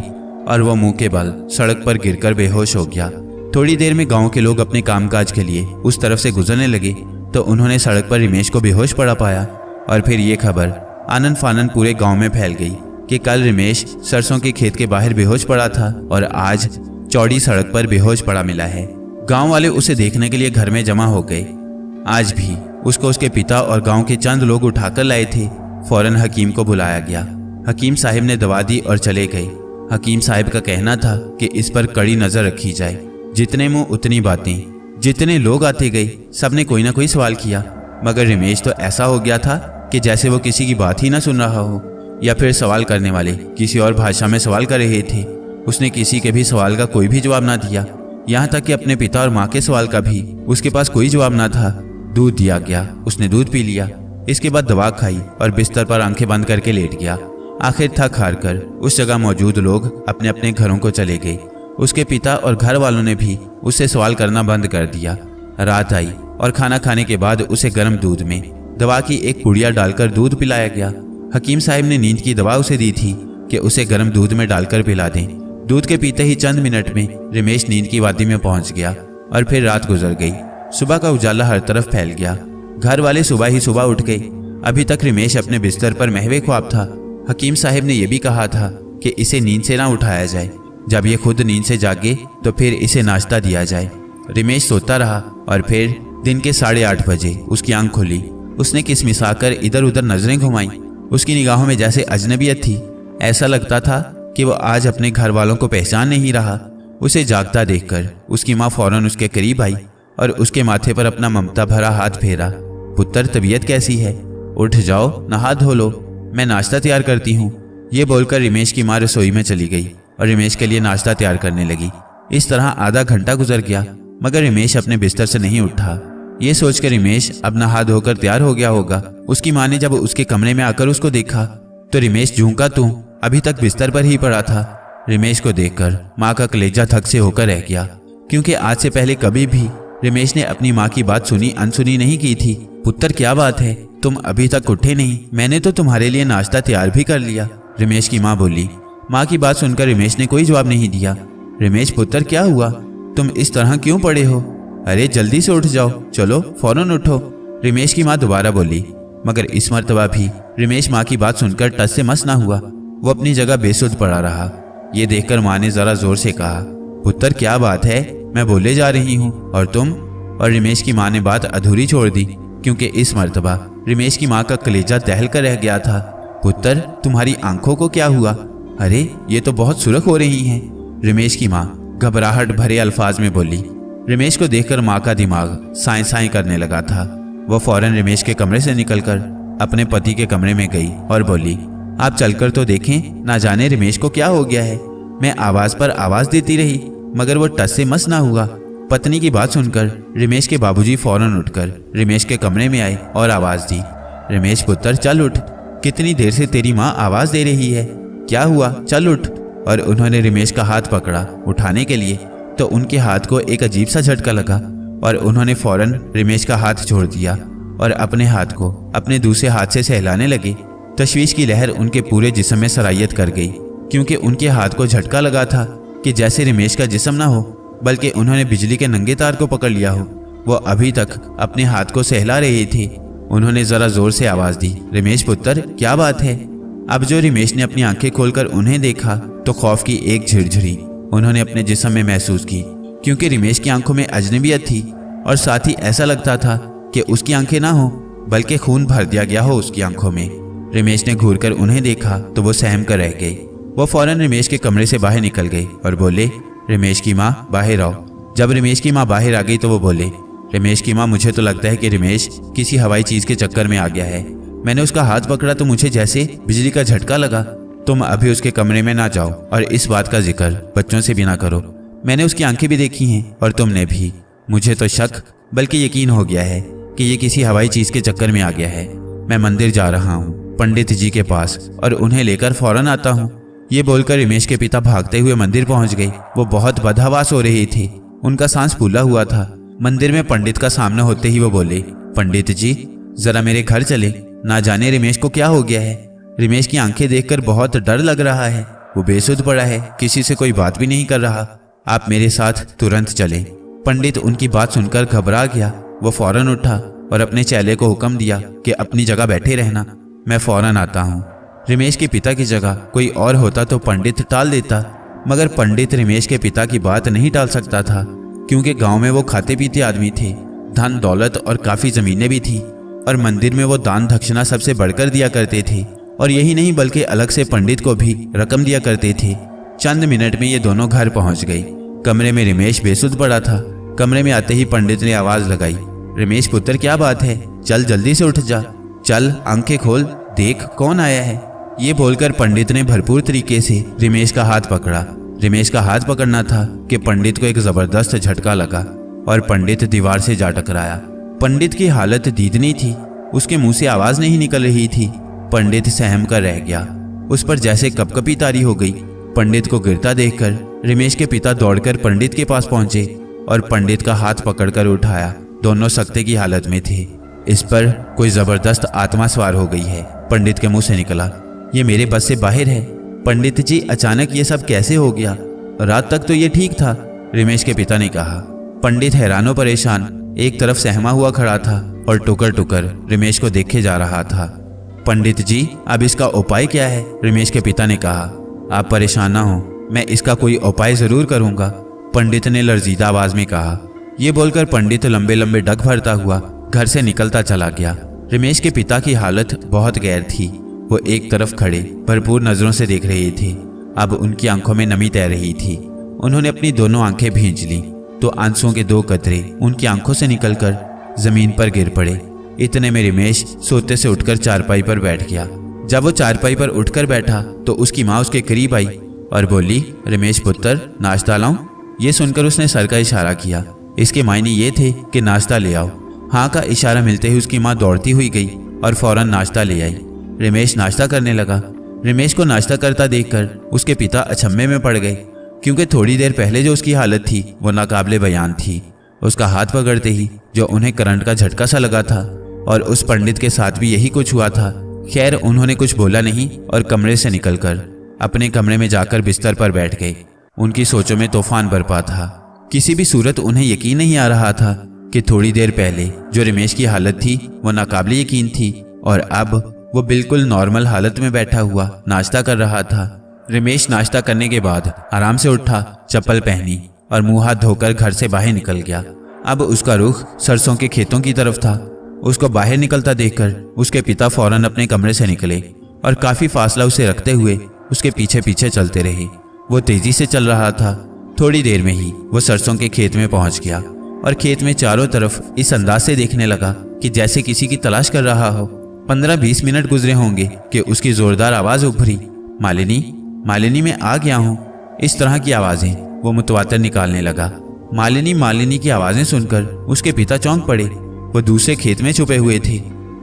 Speaker 1: और वह मुंह के बल सड़क पर गिरकर बेहोश हो गया। थोड़ी देर में गांव के लोग अपने कामकाज के लिए उस तरफ से गुजरने लगे तो उन्होंने सड़क पर रमेश को बेहोश पड़ा पाया और फिर ये खबर आनन फानन पूरे गांव में फैल गई कि कल रमेश सरसों के खेत के बाहर बेहोश पड़ा था और आज चौड़ी सड़क पर बेहोश पड़ा मिला है। गांव वाले उसे देखने के लिए घर में जमा हो गए। आज भी उसको उसके पिता और गांव के चंद लोग उठाकर लाए थे। फौरन हकीम को बुलाया गया। हकीम साहिब ने दवा दी और चले गए। हकीम साहिब का कहना था कि इस पर कड़ी नजर रखी जाए। जितने मुंह उतनी बातें। जितने लोग आते गए सबने कोई ना कोई सवाल किया, मगर रमेश तो ऐसा हो गया था कि जैसे वो किसी की बात ही ना सुन रहा हो या फिर सवाल करने वाले किसी और भाषा में सवाल कर रहे थे। उसने किसी के भी सवाल का कोई भी जवाब ना दिया, यहाँ तक कि अपने पिता और माँ के सवाल का भी उसके पास कोई जवाब ना था। दूध दिया गया, उसने दूध पी लिया। इसके बाद दवा खाई और बिस्तर पर आंखें बंद करके लेट गया। आखिर थक हार कर उस जगह मौजूद लोग अपने अपने घरों को चले गए। उसके पिता और घर वालों ने भी उससे सवाल करना बंद कर दिया। रात आई और खाना खाने के बाद उसे गर्म दूध में दवा की एक पुड़िया डालकर दूध पिलाया गया। हकीम साहब ने नींद की दवा उसे दी थी कि उसे गर्म दूध में डालकर पिला दें। दूध के पीते ही चंद मिनट में रमेश नींद की वादी में पहुंच गया और फिर रात गुजर गई। सुबह का उजाला हर तरफ फैल गया। घर वाले सुबह ही सुबह उठ गए। अभी तक रमेश अपने बिस्तर पर महवे ख्वाब था। हकीम साहब ने यह भी कहा था कि इसे नींद से ना उठाया जाए। जब ये खुद नींद से जागे तो फिर इसे नाश्ता दिया जाए। रमेश सोता रहा और फिर दिन के 8:30 बजे उसकी आंख खुली। उसने किसमिसाकर इधर उधर नजरें घुमाई। उसकी निगाहों में जैसे अजनबियत थी। ऐसा लगता था कि वो आज अपने घर वालों को पहचान नहीं रहा। उसे जागता देखकर उसकी माँ फौरन उसके करीब आई और उसके माथे पर अपना ममता भरा हाथ फेरा। पुत्र, तबीयत कैसी है? उठ जाओ, नहा धो लो, मैं नाश्ता तैयार करती हूँ। ये बोलकर रमेश की माँ रसोई में चली गई और रमेश के लिए नाश्ता तैयार करने लगी। इस तरह आधा घंटा गुजर गया मगर रमेश अपने बिस्तर से नहीं उठा। ये सोचकर रमेश अब नहा धोकर तैयार हो गया होगा। उसकी माँ ने जब उसके कमरे में आकर उसको देखा तो रमेश झूंका तू अभी तक बिस्तर पर ही पड़ा था। रमेश को देखकर माँ का कलेजा थक से होकर रह गया, क्योंकि आज से पहले कभी भी रमेश ने अपनी माँ की बात सुनी अनसुनी नहीं की थी। पुत्र, क्या बात है, तुम अभी तक उठे नहीं? मैंने तो तुम्हारे लिए नाश्ता तैयार भी कर लिया, रमेश की माँ बोली। माँ की बात सुनकर रमेश ने कोई जवाब नहीं दिया। रमेश, पुत्र, क्या हुआ? तुम इस तरह क्यों पड़े हो? अरे जल्दी से उठ जाओ, चलो फौरन उठो, रमेश की माँ दोबारा बोली। मगर इस मर्तबा भी रमेश माँ की बात सुनकर टस से मस ना हुआ। वो अपनी जगह बेसुध पड़ा रहा। ये देखकर माँ ने जरा जोर से कहा, पुत्र, क्या बात है? मैं बोले जा रही हूँ और तुम? और रमेश की माँ ने बात अधूरी छोड़ दी, क्योंकि इस मर्तबा रमेश की माँ का कलेजा दहल कर रह गया था। पुत्र, तुम्हारी आंखों को क्या हुआ? अरे ये तो बहुत सुर्ख हो रही हैं, रमेश की माँ घबराहट भरे अल्फाज में बोली। रमेश को देखकर माँ का दिमाग साएं साएं करने लगा था। वह फौरन रमेश के कमरे से निकलकर अपने पति के कमरे में गई और बोली, आप चलकर तो देखें, ना जाने रमेश को क्या हो गया है। मैं आवाज पर आवाज देती रही मगर वो टस से मस ना हुआ। पत्नी की बात सुनकर रमेश के बाबूजी फौरन उठकर रमेश के कमरे में आए और आवाज दी, रमेश पुत्र, चल उठ, कितनी देर से तेरी माँ आवाज दे रही है, क्या हुआ, चल उठ। और उन्होंने रमेश का हाथ पकड़ा उठाने के लिए तो उनके हाथ को एक अजीब सा झटका लगा और उन्होंने फौरन रमेश का हाथ छोड़ दिया और अपने हाथ को अपने दूसरे हाथ से सहलाने लगे। तशवीश की लहर उनके पूरे जिस्म में सरायत कर गई, क्योंकि उनके हाथ को झटका लगा था कि जैसे रमेश का जिस्म ना हो बल्कि उन्होंने बिजली के नंगे तार को पकड़ लिया हो। वो अभी तक अपने हाथ को सहला रहे थे। उन्होंने जरा जोर से आवाज दी, रमेश पुत्र, क्या बात है? अब जो रमेश ने अपनी आंखें खोलकर उन्हें देखा तो खौफ की एक झिरझिरी उन्होंने अपने जिस्म में महसूस की, क्योंकि रमेश की आंखों में अजनबियत थी और साथ ही ऐसा लगता था कि उसकी आंखें ना हो बल्कि खून भर दिया गया हो उसकी आंखों में। रमेश ने घूरकर उन्हें देखा तो वो सहम कर रह गए। वो फौरन रमेश के कमरे से बाहर निकल गए और बोले, रमेश की माँ, बाहर आओ। जब रमेश की माँ बाहर आ गई तो वो बोले, रमेश की माँ, मुझे तो लगता है कि रमेश किसी हवाई चीज के चक्कर में आ गया है। मैंने उसका हाथ पकड़ा तो मुझे जैसे बिजली का झटका लगा। तुम अभी उसके कमरे में ना जाओ और इस बात का जिक्र बच्चों से भी ना करो। मैंने उसकी आंखें भी देखी हैं और तुमने भी। मुझे तो शक बल्कि यकीन हो गया है कि ये किसी हवाई चीज के चक्कर में आ गया है। मैं मंदिर जा रहा हूँ पंडित जी के पास और उन्हें लेकर फौरन आता हूँ। ये बोलकर रमेश के पिता भागते हुए मंदिर पहुंच गए। वो बहुत बदहवास हो रही थी, उनका सांस फूला हुआ था। मंदिर में पंडित का सामना होते ही वो बोले, पंडित जी जरा मेरे घर चले, ना जाने रमेश को क्या हो गया है। रमेश की आंखें देखकर बहुत डर लग रहा है, वो बेसुध पड़ा है, किसी से कोई बात भी नहीं कर रहा। आप मेरे साथ तुरंत चले। पंडित उनकी बात सुनकर घबरा गया। वो फौरन उठा और अपने चेले को हुक्म दिया कि अपनी जगह बैठे रहना, मैं फौरन आता हूँ। रमेश के पिता की जगह कोई और होता तो पंडित टाल देता, मगर पंडित रमेश के पिता की बात नहीं टाल सकता था, क्योंकि गांव में वो खाते पीते आदमी थे। धन दौलत और काफ़ी ज़मीनें भी थी और मंदिर में वो दान दक्षिणा सबसे बढ़कर दिया करते थे। और यही नहीं बल्कि अलग से पंडित को भी रकम दिया करते थे। चंद मिनट में ये दोनों घर पहुंच गए। कमरे में रमेश बेसुध पड़ा था। कमरे में आते ही पंडित ने आवाज़ लगाई, रमेश पुत्र क्या बात है, चल जल्दी से उठ जा, चल आंखें खोल, देख कौन आया है। ये बोलकर पंडित ने भरपूर तरीके से रमेश का हाथ पकड़ा। रमेश का हाथ पकड़ना था कि पंडित को एक जबरदस्त झटका लगा और पंडित दीवार से जा टकराया। पंडित की हालत दीदनी थी, उसके मुंह से आवाज नहीं निकल रही थी। पंडित सहम कर रह गया, उस पर जैसे कपकपी तारी हो गई। पंडित को गिरता देखकर रमेश के पिता दौड़कर पंडित के पास पहुंचे और पंडित का हाथ पकड़कर उठाया। दोनों सख्ते की हालत में थे। इस पर कोई जबरदस्त आत्मा सवार हो गई है, पंडित के मुंह से निकला। ये मेरे बस से बाहर है। पंडित जी अचानक ये सब कैसे हो गया, रात तक तो ये ठीक था, रमेश के पिता ने कहा। पंडित हैरानो परेशान एक तरफ सहमा हुआ खड़ा था और टुकर टुकर रमेश को देखे जा रहा था। पंडित जी अब इसका उपाय क्या है, रमेश के पिता ने कहा। आप परेशान ना हो, मैं इसका कोई उपाय जरूर करूंगा, पंडित ने लर्जीदा आवाज में कहा। ये बोलकर पंडित लंबे लंबे डग भरता हुआ घर से निकलता चला गया। रमेश के पिता की हालत बहुत गैर थी। वो एक तरफ खड़े भरपूर नजरों से देख रहे थे। अब उनकी आंखों में नमी तैर रही थी। उन्होंने अपनी दोनों आंखें भींच ली तो आंसुओं के 2 कतरे उनकी आंखों से निकलकर जमीन पर गिर पड़े। इतने में रमेश सोते से उठकर चारपाई पर बैठ गया। जब वो चारपाई पर उठकर बैठा तो उसकी माँ उसके करीब आई और बोली, रमेश पुत्र नाश्ता लाऊं? ये सुनकर उसने सर का इशारा किया। इसके मायने ये थे कि नाश्ता ले आओ। हाँ का इशारा मिलते ही उसकी माँ दौड़ती हुई गई और फौरन नाश्ता ले आई। रमेश नाश्ता करने लगा। रमेश को नाश्ता करता देखकर उसके पिता अचंभे में पड़ गए, क्योंकि थोड़ी देर पहले जो उसकी हालत थी वो नाकाबिले बयान थी। उसका हाथ पकड़ते ही जो उन्हें करंट का झटका सा लगा था और उस पंडित के साथ भी यही कुछ हुआ था। खैर उन्होंने कुछ बोला नहीं और कमरे से निकलकर अपने कमरे में जाकर बिस्तर पर बैठ गए। उनकी सोचों में तूफान बरपा था। किसी भी सूरत उन्हें यकीन नहीं आ रहा था कि थोड़ी देर पहले जो रमेश की हालत थी वो नाकाबिले यकीन थी और अब वो बिल्कुल नॉर्मल हालत में बैठा हुआ नाश्ता कर रहा था। रमेश नाश्ता करने के बाद आराम से उठा, चप्पल पहनी और मुंह हाथ धोकर घर से बाहर निकल गया। अब उसका रुख सरसों के खेतों की तरफ था। उसको बाहर निकलता देखकर उसके पिता फौरन अपने कमरे से निकले और काफी फासला उसे रखते हुए उसके पीछे पीछे चलते रहे। वो तेजी से चल रहा था। थोड़ी देर में ही वो सरसों के खेत में पहुंच गया और खेत में चारों तरफ इस अंदाज से देखने लगा कि जैसे किसी की तलाश कर रहा हो। 15-20 मिनट गुजरे होंगे कि उसकी जोरदार आवाज उभरी, मालिनी, मालिनी मैं आ गया हूँ। इस तरह की आवाजें वो मुतवातर निकालने लगा। मालिनी मालिनी की आवाजें सुनकर उसके पिता चौंक पड़े। वो दूसरे खेत में छुपे हुए थे।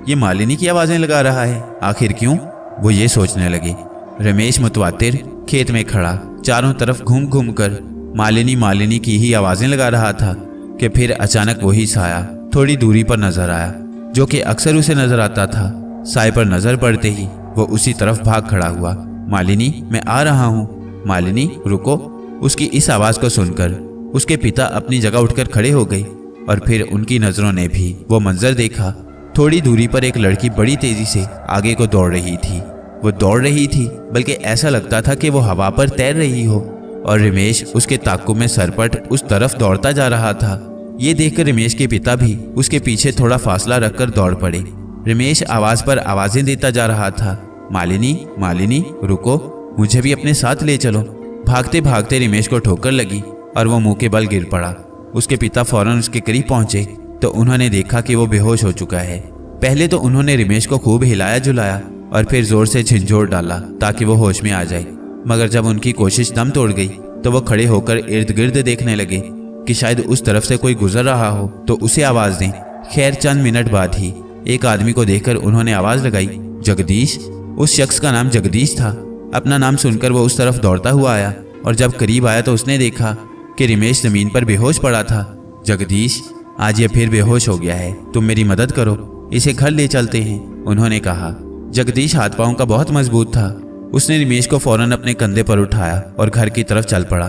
Speaker 1: ये मालिनी की आवाजें लगा रहा है, आखिर क्यों? वो ये सोचने लगे। रमेश मुतवातिर खेत में खड़ा चारों तरफ घूम घूम कर मालिनी मालिनी की ही आवाजें लगा रहा था कि फिर अचानक वही साया थोड़ी दूरी पर नजर आया, जो कि अक्सर उसे नजर आता था। साए पर नजर पड़ते ही वो उसी तरफ भाग खड़ा हुआ। मालिनी मैं आ रहा हूँ, मालिनी रुको। उसकी इस आवाज को सुनकर उसके पिता अपनी जगह उठकर खड़े हो गए और फिर उनकी नजरों ने भी वो मंजर देखा। थोड़ी दूरी पर एक लड़की बड़ी तेजी से आगे को दौड़ रही थी। वो दौड़ रही थी बल्कि ऐसा लगता था कि वो हवा पर तैर रही हो और रमेश उसके ताक़ुब में सरपट उस तरफ दौड़ता जा रहा था। ये देखकर रमेश के पिता भी उसके पीछे थोड़ा फासला रखकर दौड़ पड़े। रमेश आवाज पर आवाजें देता जा रहा था, मालिनी मालिनी रुको, मुझे भी अपने साथ ले चलो। भागते भागते रमेश को ठोकर लगी और वो मुंह के बल गिर पड़ा। उसके पिता फौरन उसके करीब पहुंचे तो उन्होंने देखा कि वो बेहोश हो चुका है। पहले तो उन्होंने रमेश को खूब हिलाया जुलाया और फिर जोर से झिंझोर डाला ताकि वो होश में आ जाए। मगर जब उनकी कोशिश दम तोड़ गई तो वो खड़े होकर इर्द गिर्द देखने लगे कि शायद उस तरफ से कोई गुजर रहा हो तो उसे आवाज दें। खैर चंद मिनट बाद ही एक आदमी को देखकर उन्होंने आवाज लगाई, जगदीश। उस शख्स का नाम जगदीश था। अपना नाम सुनकर वो उस तरफ दौड़ता हुआ आया और जब करीब आया तो उसने देखा कि रमेश जमीन पर बेहोश पड़ा था। जगदीश, आज ये फिर बेहोश हो गया है, तुम मेरी मदद करो, इसे घर ले चलते हैं, उन्होंने कहा। जगदीश हाथ पांव का बहुत मजबूत था। उसने रमेश को फौरन अपने कंधे पर उठाया और घर की तरफ चल पड़ा।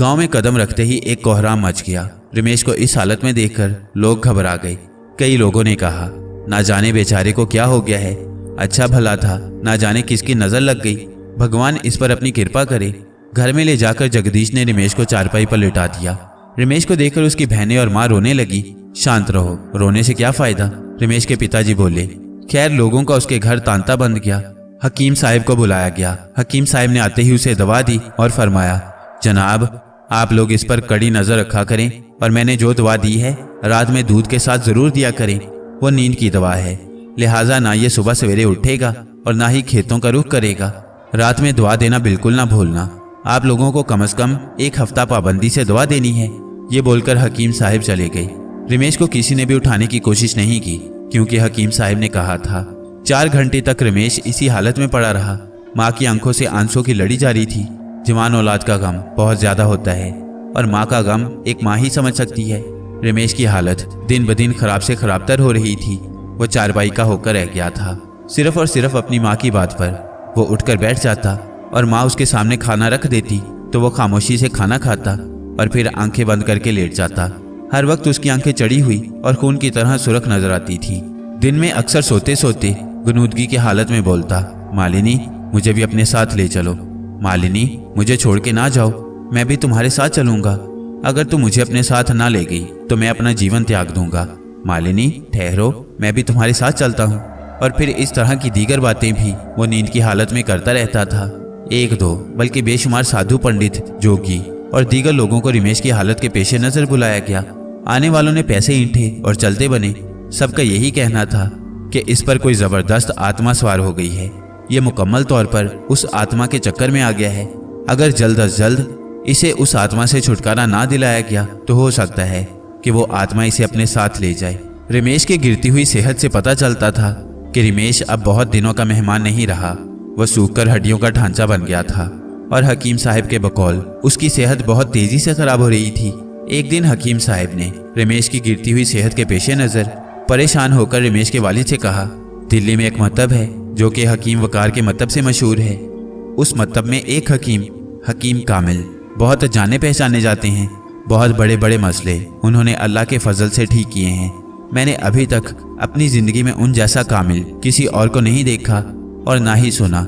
Speaker 1: गांव में कदम रखते ही एक कोहराम मच गया। रमेश को इस हालत में देखकर लोग घबरा गए। कई लोगों ने कहा, ना जाने बेचारे को क्या हो गया है, अच्छा भला था, ना जाने किसकी नजर लग गई, भगवान इस पर अपनी कृपा करे। घर में ले जाकर जगदीश ने रमेश को चारपाई पर लिटा दिया। रमेश को देखकर उसकी बहनें और माँ रोने लगी। शांत रहो, रोने से क्या फायदा, रमेश के पिताजी बोले। खैर लोगों का उसके घर तांता बंद गया। हकीम साहब को बुलाया गया। हकीम साहब ने आते ही उसे दवा दी और फरमाया, जनाब आप लोग इस पर कड़ी नजर रखा करें और मैंने जो दवा दी है रात में दूध के साथ जरूर दिया करें, वो नींद की दवा है, लिहाजा ना ये सुबह सवेरे उठेगा और ना ही खेतों का रुख करेगा। रात में दवा देना बिल्कुल ना भूलना। आप लोगों को कम से कम 1 हफ्ता पाबंदी से दवा देनी है। ये बोलकर हकीम साहब चले गए। रमेश को किसी ने भी उठाने की कोशिश नहीं की क्योंकि हकीम साहब ने कहा था। 4 घंटे तक रमेश इसी हालत में पड़ा रहा। माँ की आंखों से आंसू की लड़ी जारी थी। जवान औलाद का गम बहुत ज्यादा होता है और माँ का गम एक माँ ही समझ सकती है। रमेश की हालत दिन ब दिन खराब से खराबतर हो रही थी। वो चारपाई का होकर रह गया था। सिर्फ और सिर्फ अपनी माँ की बात पर वो उठकर बैठ जाता और माँ उसके सामने खाना रख देती तो वो खामोशी से खाना खाता और फिर आंखें बंद करके लेट जाता। हर वक्त उसकी आंखें चढ़ी हुई और खून की तरह सुर्ख नजर आती थी। दिन में अक्सर सोते सोते गुनूदगी की हालत में बोलता, मालिनी मुझे भी अपने साथ ले चलो, मालिनी मुझे छोड़ के ना जाओ, मैं भी तुम्हारे साथ चलूंगा। अगर तुम मुझे अपने साथ ना ले गई तो मैं अपना जीवन त्याग दूंगा। मालिनी ठहरो, मैं भी तुम्हारे साथ चलता हूँ। और फिर इस तरह की दीगर बातें भी वो नींद की हालत में करता रहता था। 1-2 बल्कि बेशुमार साधु पंडित, जोगी और दीगर लोगों को रमेश की हालत के पेश नजर बुलाया गया। आने वालों ने पैसे ईंठे और चलते बने। सबका यही कहना था कि इस पर कोई जबरदस्त आत्मा सवार हो गई है। ये मुकम्मल तौर पर उस आत्मा के चक्कर में आ गया है। अगर जल्द अज जल्द इसे उस आत्मा से छुटकारा ना दिलाया गया तो हो सकता है कि वो आत्मा इसे अपने साथ ले जाए। रमेश की गिरती हुई सेहत से पता चलता था कि रमेश अब बहुत दिनों का मेहमान नहीं रहा। वह सूखकर हड्डियों का ढांचा बन गया था और हकीम साहब के बकौल उसकी सेहत बहुत तेजी से खराब हो रही थी। एक दिन हकीम साहब ने रमेश की गिरती हुई सेहत के पेश नजर परेशान होकर रमेश के वालिद से कहा, दिल्ली में एक मकतब है जो कि हकीम वकार के मकतब से मशहूर है। उस मकतब में एक हकीम कामिल बहुत जाने पहचाने जाते हैं। बहुत बड़े बड़े मसले उन्होंने अल्लाह के फजल से ठीक किए हैं। मैंने अभी तक अपनी जिंदगी में उन जैसा कामिल किसी और को नहीं देखा और ना ही सुना।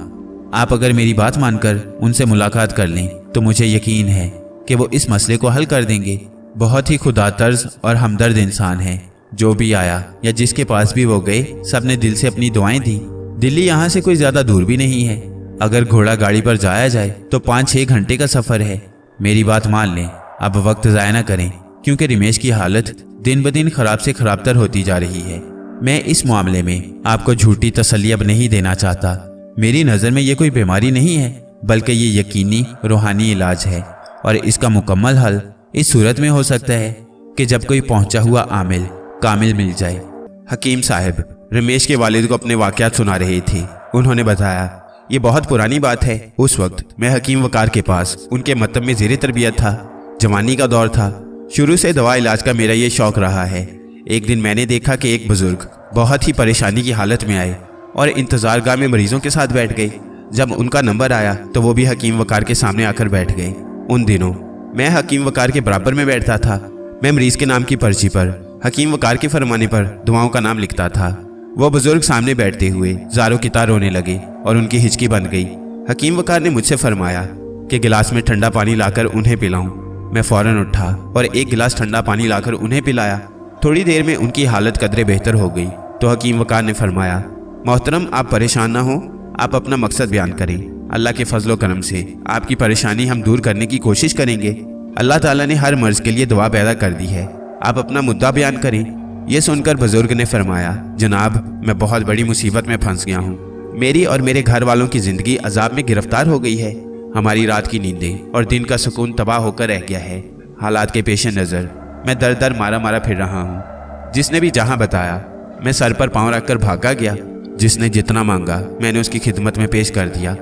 Speaker 1: आप अगर मेरी बात मानकर उनसे मुलाकात कर लें तो मुझे यकीन है कि वो इस मसले को हल कर देंगे। बहुत ही खुदा तर्ज और हमदर्द इंसान है। जो भी आया या जिसके पास भी वो गए, सबने दिल से अपनी दुआएं दी। दिल्ली यहाँ से कोई ज्यादा दूर भी नहीं है। अगर घोड़ा गाड़ी पर जाया जाए तो 5-6 घंटे का सफर है। मेरी बात मान लें, अब वक्त ज़ाया न करें क्योंकि रमेश की हालत दिन ब दिन खराब से खराबतर होती जा रही है। मैं इस मामले में आपको झूठी तसल्ली अब नहीं देना चाहता। मेरी नज़र में ये कोई बीमारी नहीं है बल्कि ये यकीनी रूहानी इलाज है और इसका मुकम्मल हल इस सूरत में हो सकता है कि जब कोई पहुंचा हुआ आमिल कामिल मिल जाए। हकीम साहब रमेश के वालिद को अपने वाक़यात सुना रहे थे। उन्होंने बताया, ये बहुत पुरानी बात है। उस वक्त मैं हकीम वकार के पास उनके मकतब में ज़ेरे तरबियत था। जवानी का दौर था। शुरू से दवा इलाज का मेरा ये शौक रहा है। एक दिन मैंने देखा कि एक बुजुर्ग बहुत ही परेशानी की हालत में आए और इंतजार गाह में मरीजों के साथ बैठ गए। जब उनका नंबर आया तो वो भी हकीम वकार के सामने आकर बैठ गए। उन दिनों मैं हकीम वकार के बराबर में बैठता था। मैं मरीज के नाम की पर्ची पर हकीम वकार के फरमाने पर दुआओं का नाम लिखता था। वो बुजुर्ग सामने बैठते हुए ज़ारों की तार रोने लगे और उनकी हिचकी बंद गई। हकीम वकार ने मुझसे फरमाया कि गिलास में ठंडा पानी लाकर उन्हें पिलाऊं। मैं फौरन उठा और एक गिलास ठंडा पानी लाकर उन्हें पिलाया। थोड़ी देर में उनकी हालत कदरे बेहतर हो गई तो हकीम वकार ने फरमाया, मोहतरम आप परेशान ना हो, आप अपना मकसद बयान करें। अल्लाह के फजलो करम से आपकी परेशानी हम दूर करने की कोशिश करेंगे। अल्लाह ताला ने हर मर्ज के लिए दुआ पैदा कर दी है। आप अपना मुद्दा बयान करें। यह सुनकर बुजुर्ग ने फरमाया, जनाब मैं बहुत बड़ी मुसीबत में फंस गया हूँ। मेरी और मेरे घर वालों की जिंदगी अजाब में गिरफ्तार हो गई है। हमारी रात की नींदें और दिन का सुकून तबाह होकर रह गया है। हालात के पेश नज़र मैं दर दर मारा मारा फिर रहा हूँ। जिसने भी जहाँ बताया मैं सर पर पाँव रखकर भागा गया। जिसने जितना मांगा मैंने उसकी खिदमत में पेश कर दिया।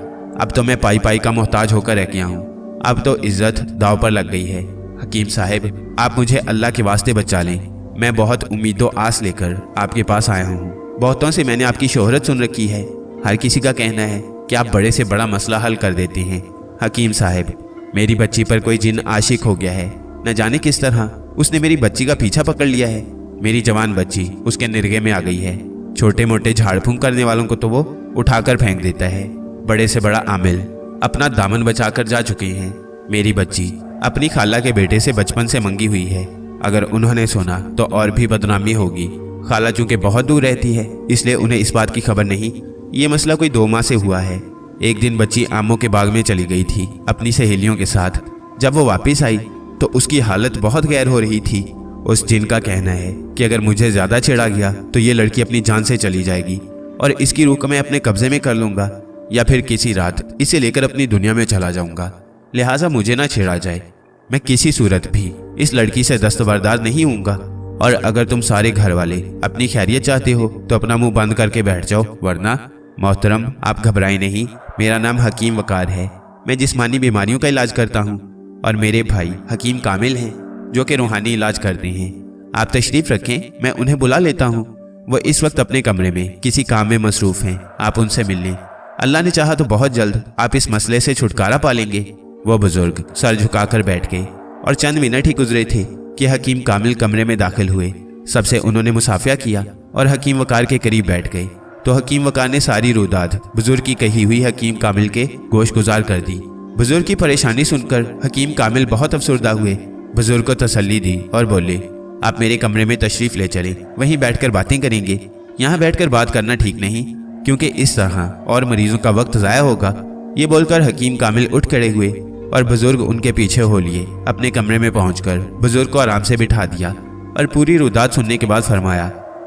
Speaker 1: अब तो मैं पाई पाई का मोहताज होकर रह गया हूँ। अब तो इज्जत दाव पर लग गई है। हकीम साहब, आप मुझे अल्लाह के वास्ते बचा लें। मैं बहुत उम्मीदों आस लेकर आपके पास आया हूँ। बहुतों से मैंने आपकी शोहरत सुन रखी है। हर किसी का कहना है कि आप बड़े से बड़ा मसला हल कर देते हैं। हकीम साहब, मेरी बच्ची पर कोई जिन आशिक हो गया है। न जाने किस तरह उसने मेरी बच्ची का पीछा पकड़ लिया है। मेरी जवान बच्ची उसके निरगे में आ गई है। छोटे मोटे झाड़ फूंक करने वालों को तो वो उठाकर फेंक देता है। बड़े से बड़ा आमिल अपना दामन बचाकर जा चुके हैं। मेरी बच्ची अपनी खाला के बेटे से बचपन से मंगी हुई है। अगर उन्होंने सुना तो और भी बदनामी होगी। खाला चूंकि बहुत दूर रहती है इसलिए उन्हें इस बात की खबर नहीं। ये मसला कोई 2 माह से हुआ है। एक दिन बच्ची आमों के बाग में चली गई थी अपनी सहेलियों के साथ। जब वो वापस आई तो उसकी हालत बहुत गैर हो रही थी। उस जिन का कहना है कि अगर मुझे ज्यादा छेड़ा गया तो ये लड़की अपनी जान से चली जाएगी और इसकी रूह को मैं अपने कब्जे में कर लूंगा या फिर किसी रात इसे लेकर अपनी दुनिया में चला जाऊंगा। लिहाजा मुझे ना छेड़ा जाए। मैं किसी सूरत भी इस लड़की से दस्तबरदार नहीं हूँगा। और अगर तुम सारे घर वाले अपनी खैरियत चाहते हो तो अपना मुंह बंद करके बैठ जाओ, वरना मोहतरम आप घबराएं नहीं। मेरा नाम हकीम वकार है। मैं जिस्मानी बीमारियों का इलाज करता हूँ और मेरे भाई हकीम कामिल हैं जो कि रूहानी इलाज करते हैं। आप तशरीफ रखें, मैं उन्हें बुला लेता हूँ। वो इस वक्त अपने कमरे में किसी काम में मसरूफ हैं। आप उनसे मिल लें। अल्लाह ने चाहा तो बहुत जल्द आप इस मसले से छुटकारा पा लेंगे। वो बुजुर्ग सर झुकाकर बैठ गए और चंद मिनट ही गुजरे थे कि हकीम कामिल कमरे में दाखिल हुए। सबसे उन्होंने मुसाफिया किया और हकीम वकार के करीब बैठ गए तो हकीम वकार ने सारी रुदाद बुजुर्ग की कही हुई हकीम कामिल के गोश गुजार कर दी। बुजुर्ग की परेशानी सुनकर हकीम कामिल बहुत अफसरदा हुए। बुजुर्ग को तसल्ली दी और बोले, आप मेरे कमरे में तशरीफ ले चले, वहीं बैठकर बातें करेंगे। यहाँ बैठकर बात करना ठीक नहीं क्योंकि इस तरह और मरीजों का वक्त ज़ाया होगा। ये बोलकर हकीम कामिल उठ खड़े हुए और बुजुर्ग उनके पीछे हो लिए। अपने कमरे में पहुंचकर बुजुर्ग को आराम से बिठा दिया और पूरी रुदात सुनने के बाद फरमाया,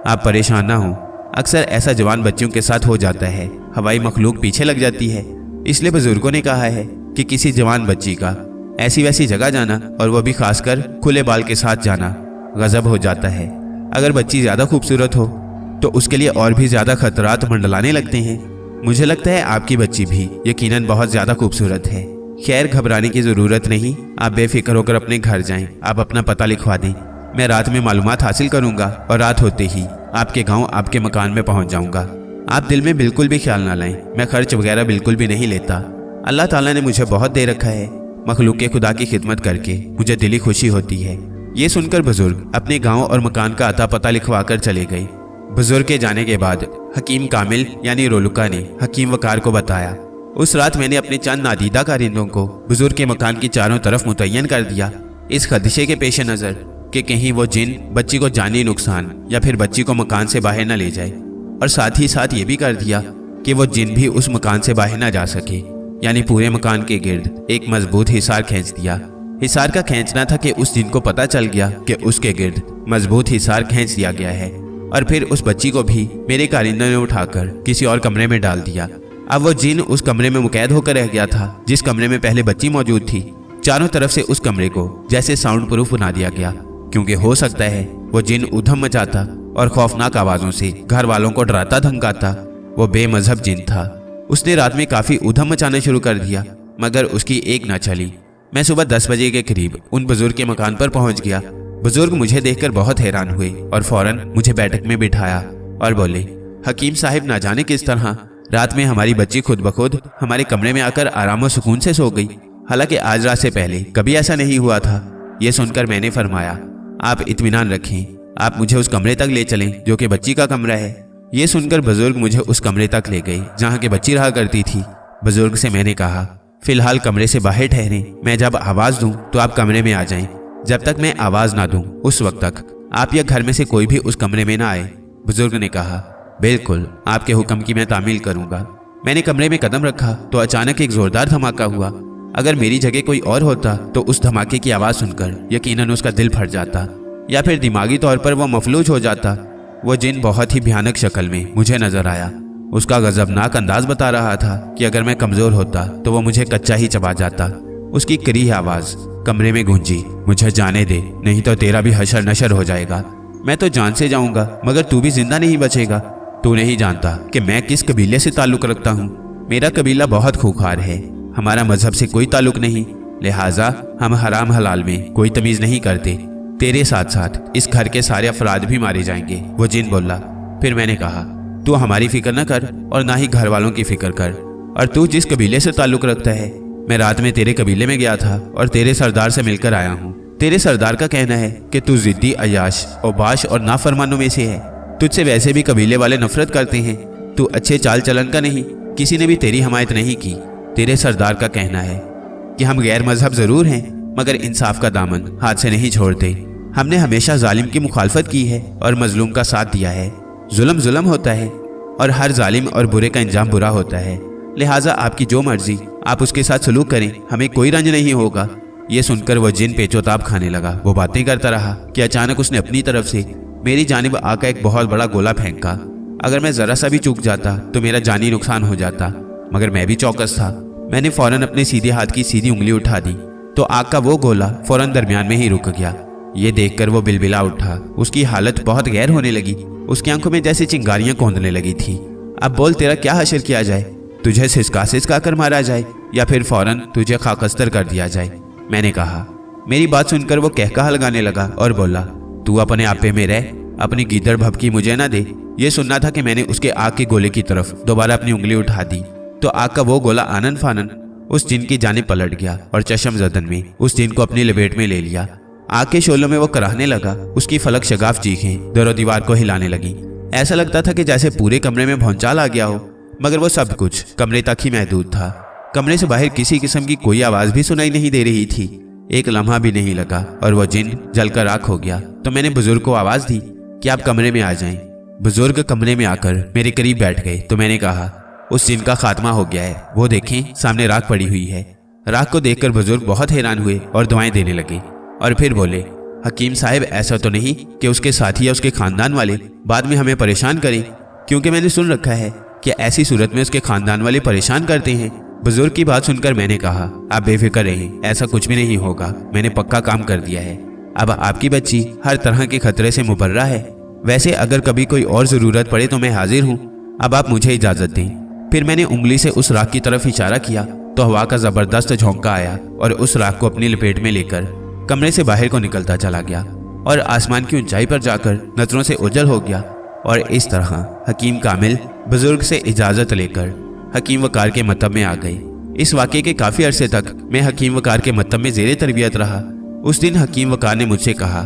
Speaker 1: आप परेशान ना हो। अक्सर ऐसा जवान बच्चों के साथ हो जाता है। हवाई मखलूक पीछे लग जाती है। इसलिए बुजुर्गों ने कहा है कि किसी जवान बच्ची का ऐसी वैसी जगह जाना और वो भी खासकर खुले बाल के साथ जाना गजब हो जाता है। अगर बच्ची ज़्यादा खूबसूरत हो तो उसके लिए और भी ज़्यादा खतरात मंडलाने लगते हैं। मुझे लगता है आपकी बच्ची भी यकीनन बहुत ज़्यादा खूबसूरत है। खैर, घबराने की ज़रूरत नहीं। आप बेफिक्र होकर अपने घर जाएं। आप अपना पता लिखवा दें। मैं रात में मालूमात हासिल करूंगा और रात होते ही आपके गांव आपके मकान में पहुंच जाऊंगा। आप दिल में बिल्कुल भी ख्याल ना लाएं। मैं खर्च वगैरह बिल्कुल भी नहीं लेता। अल्लाह ताला ने मुझे बहुत दे रखा है। मखलूक खुदा की खिदमत करके मुझे दिली खुशी होती है। ये सुनकर बुजुर्ग अपने गांव और मकान का अता पता लिखवा कर चले गए। बुजुर्ग के जाने के बाद हकीम कामिल यानी रोलुका ने हकीम वकार को बताया, उस रात मैंने अपने चंद नादीदा कारिंदों को बुजुर्ग के मकान की चारों तरफ मुतय्यन कर दिया, इस खदशे के पेश नज़र कि कहीं वो जिन बच्ची को जानी नुकसान या फिर बच्ची को मकान से बाहर न ले जाए। और साथ ही साथ ये भी कर दिया कि वो जिन भी उस मकान से बाहर न जा सके। यानी पूरे मकान के गिर्द एक मजबूत हिसार खींच दिया। हिसार का खींचना था कि उस जिन को पता चल गया कि उसके गिर्द मजबूत हिसार खींच दिया गया है और फिर उस बच्ची को भी मेरे कारिंदों ने उठाकर किसी और कमरे में डाल दिया। अब वो जिन उस कमरे में मुकैद होकर रह गया था जिस कमरे में पहले बच्ची मौजूद थी। चारों तरफ से उस कमरे को जैसे साउंड प्रूफ बना दिया गया, क्योंकि हो सकता है वो जिन उधम मचाता और खौफनाक आवाजों से घर वालों को डराता धमकाता। वो बेमजहब जिन था। उसने रात में काफी उधम मचाना शुरू कर दिया, मगर उसकी एक न चली। मैं सुबह 10 बजे के करीब उन बुजुर्ग के मकान पर पहुंच गया। बुजुर्ग मुझे देखकर बहुत हैरान हुए और फौरन मुझे बैठक में बिठाया और बोले, हकीम साहिब, ना जाने किस तरह रात में हमारी बच्ची खुद ब खुद हमारे कमरे में आकर आराम और सुकून से सो गई। हालांकि आज रात से पहले कभी ऐसा नहीं हुआ था। ये सुनकर मैंने फरमाया, आप इत्मीनान रखें, आप मुझे उस कमरे तक ले चलें जो कि बच्ची का कमरा है। ये सुनकर बुजुर्ग मुझे उस कमरे तक ले गए जहाँ की बच्ची रहा करती थी। बुजुर्ग से मैंने कहा, फिलहाल कमरे से बाहर ठहरें, मैं जब आवाज़ दूं तो आप कमरे में आ जाएं। जब तक मैं आवाज़ ना दूं उस वक्त तक आप या घर में से कोई भी उस कमरे में ना आए। बुजुर्ग ने कहा, बिल्कुल, आपके हुक्म की मैं तामील करूंगा। मैंने कमरे में कदम रखा तो अचानक एक जोरदार धमाका हुआ। अगर मेरी जगह कोई और होता तो उस धमाके की आवाज़ सुनकर यकीनन उसका दिल फट जाता या फिर दिमागी तौर पर वो मफलूज हो जाता। वो जिन बहुत ही भयानक शक्ल में मुझे नजर आया। उसका गजबनाक अंदाज बता रहा था कि अगर मैं कमजोर होता तो वो मुझे कच्चा ही चबा जाता। उसकी करीह आवाज कमरे में गूंजी, मुझे जाने दे, नहीं तो तेरा भी हशर नशर हो जाएगा। मैं तो जान से जाऊंगा मगर तू भी जिंदा नहीं बचेगा। तू नहीं जानता कि मैं किस कबीले से ताल्लुक रखता हूँ। मेरा कबीला बहुत खूंखार है, हमारा मजहब से कोई ताल्लुक नहीं, लिहाजा हम हराम हलाल में कोई तमीज नहीं करते। तेरे साथ साथ इस घर के सारे अफराद भी मारे जाएंगे, वो जिन बोला। फिर मैंने कहा, तू हमारी फिक्र न कर और ना ही घर वालों की फिक्र कर। और तू जिस कबीले से ताल्लुक रखता है, मैं रात में तेरे कबीले में गया था और तेरे सरदार से मिलकर आया हूँ। तेरे सरदार का कहना है कि तू जिद्दी, अयाश, औबाश और नाफरमानों में से है। तुझसे वैसे भी कबीले वाले नफरत करते हैं। तू अच्छे चाल चलन का नहीं, किसी ने भी तेरी हमायत नहीं की। तेरे सरदार का कहना है कि हम गैर मजहब जरूर हैं मगर इंसाफ का दामन हाथ से नहीं छोड़ते। हमने हमेशा जालिम की मुखालफत की है और मजलूम का साथ दिया है। जुल्म जुल्म होता है और हर जालिम और बुरे का अंजाम बुरा होता है। लिहाजा आपकी जो मर्जी, आप उसके साथ सलूक करें, हमें कोई रंज नहीं होगा। ये सुनकर वो जिन पेचोताब खाने लगा। वो बातें करता रहा कि अचानक उसने अपनी तरफ से मेरी जानिब आकर एक बहुत बड़ा गोला फेंका। अगर मैं जरा सा भी चूक जाता तो मेरा जानी नुकसान हो जाता, मगर मैं भी चौकस था। मैंने फौरन अपने सीधे हाथ की सीधी उंगली उठा दी तो आग का वो गोला फौरन दरमियान में ही रुक गया। ये देखकर वो बिलबिला उठा। उसकी हालत बहुत गैर होने लगी। उसकी आंखों में जैसे चिंगारियां कौंधने लगी थी। अब बोल, तेरा क्या हशर किया जाए? तुझे सिसका कर मारा जाए या फिर फौरन तुझे खाकस्तर कर दिया जाए? मैंने कहा। मेरी बात सुनकर वो कहकहा लगाने लगा और बोला, तू अपने आपे में रह, अपनी गीदड़ भभकी मुझे ना दे। ये सुनना था कि मैंने उसके आग के गोले की तरफ दोबारा अपनी उंगली उठा दी तो आग का वो गोला आनन फानन उस जिन की जानिब पलट गया और चशम जदन में उस जिन को अपनी लपेट में ले लिया। आग के शोलों में वो कराहने लगा। उसकी फलक शगाफ चीखें दरो दीवार को हिलाने लगी। ऐसा लगता था कि जैसे पूरे कमरे में भौंचाल आ गया हो, मगर वो सब कुछ कमरे तक ही महदूद था। कमरे से बाहर किसी किस्म की कोई आवाज भी सुनाई नहीं दे रही थी। एक लम्हा भी नहीं लगा और वो जिन जलकर राख हो गया। तो मैंने बुजुर्ग को आवाज दी कि आप कमरे में आ जाएं। बुजुर्ग कमरे में आकर मेरे करीब बैठ गए तो मैंने कहा, उस जिन का खात्मा हो गया है, वो देखें सामने राख पड़ी हुई है। राख को देखकर बुजुर्ग बहुत हैरान हुए और दुआएं देने लगे और फिर बोले, हकीम साहब, ऐसा तो नहीं कि उसके साथी या उसके खानदान वाले बाद में हमें परेशान करें, क्योंकि मैंने सुन रखा है कि ऐसी सूरत में उसके खानदान वाले परेशान करते हैं। बुजुर्ग की बात सुनकर मैंने कहा, आप बेफिक्र रहें, ऐसा कुछ भी नहीं होगा। मैंने पक्का काम कर दिया है। अब आपकी बच्ची हर तरह के खतरे से मुबर्रा है। वैसे अगर कभी कोई और जरूरत पड़े तो मैं हाजिर हूँ। अब आप मुझे इजाजत दें। फिर मैंने उंगली से उस राख की तरफ इशारा किया तो हवा का जबरदस्त झोंका आया और उस राख को अपनी लपेट में लेकर कमरे से बाहर को निकलता चला गया और आसमान की ऊंचाई पर जाकर नजरों से ओझल हो गया। और इस तरह हकीम कामिल बुजुर्ग से इजाजत लेकर हकीम वकार के मकतब में आ गए। इस वाक़े के काफी अरसे तक मैं हकीम वकार के मकतब में जेरे तरबियत रहा। उस दिन हकीम वकार ने मुझसे कहा,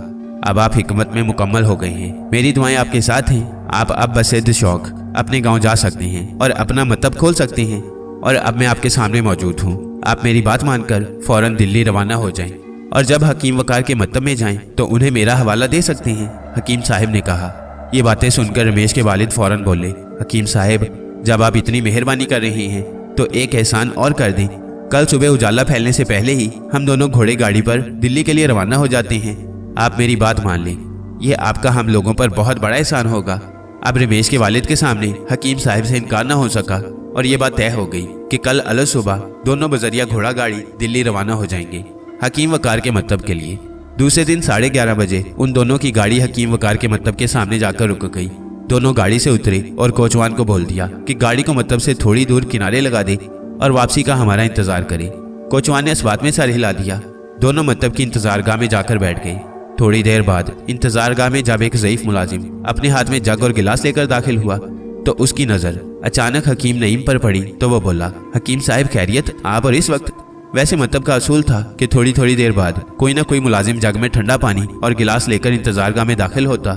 Speaker 1: अब आप हिकमत में मुकम्मल हो गए हैं, मेरी दुआएं आपके साथ हैं। आप अब बसिद्द शौक अपने गांव जा सकते हैं और अपना मकतब खोल सकते हैं। और अब मैं आपके सामने मौजूद हूँ। आप मेरी बात मानकर फौरन दिल्ली रवाना हो जाएं और जब हकीम वकार के मकतब में जाएं तो उन्हें मेरा हवाला दे सकते हैं। हकीम साहब ने कहा। ये बातें सुनकर रमेश के वालिद फौरन बोले, हकीम साहब, जब आप इतनी मेहरबानी कर रहे हैं तो एक एहसान और कर दें। कल सुबह उजाला फैलने से पहले ही हम दोनों घोड़े गाड़ी पर दिल्ली के लिए रवाना हो जाते हैं। आप मेरी बात मान लें, यह आपका हम लोगों पर बहुत बड़ा एहसान होगा। अब रमेश के वालिद के सामने हकीम साहब से इनकार न हो सका और ये बात तय हो गई कि कल अलग सुबह दोनों बजरिया घोड़ा गाड़ी दिल्ली रवाना हो जाएंगे हकीम वकार के मकतब के लिए। दूसरे दिन 11:30 बजे उन दोनों की गाड़ी हकीम वकार के मकतब के सामने जाकर रुक गई। दोनों गाड़ी से उतरे और कोचवान को बोल दिया कि गाड़ी को मकतब से थोड़ी दूर किनारे लगा दे और वापसी का हमारा इंतजार करे। कोचवान ने इस बात में सर हिला दिया। दोनों मकतब की इंतजारगाह में जाकर बैठ गए। थोड़ी देर बाद इंतजारगाह में जब एक ज़ईफ मुलाजिम अपने हाथ में जग और गिलास लेकर दाखिल हुआ तो उसकी नज़र अचानक हकीम नईम पर पड़ी तो वो बोला, हकीम साहब खैरियत, आप और इस वक्त? वैसे मकतब का असूल था कि थोड़ी थोड़ी देर बाद कोई ना कोई मुलाजिम जग में ठंडा पानी और गिलास लेकर इंतजारगाह में दाखिल होता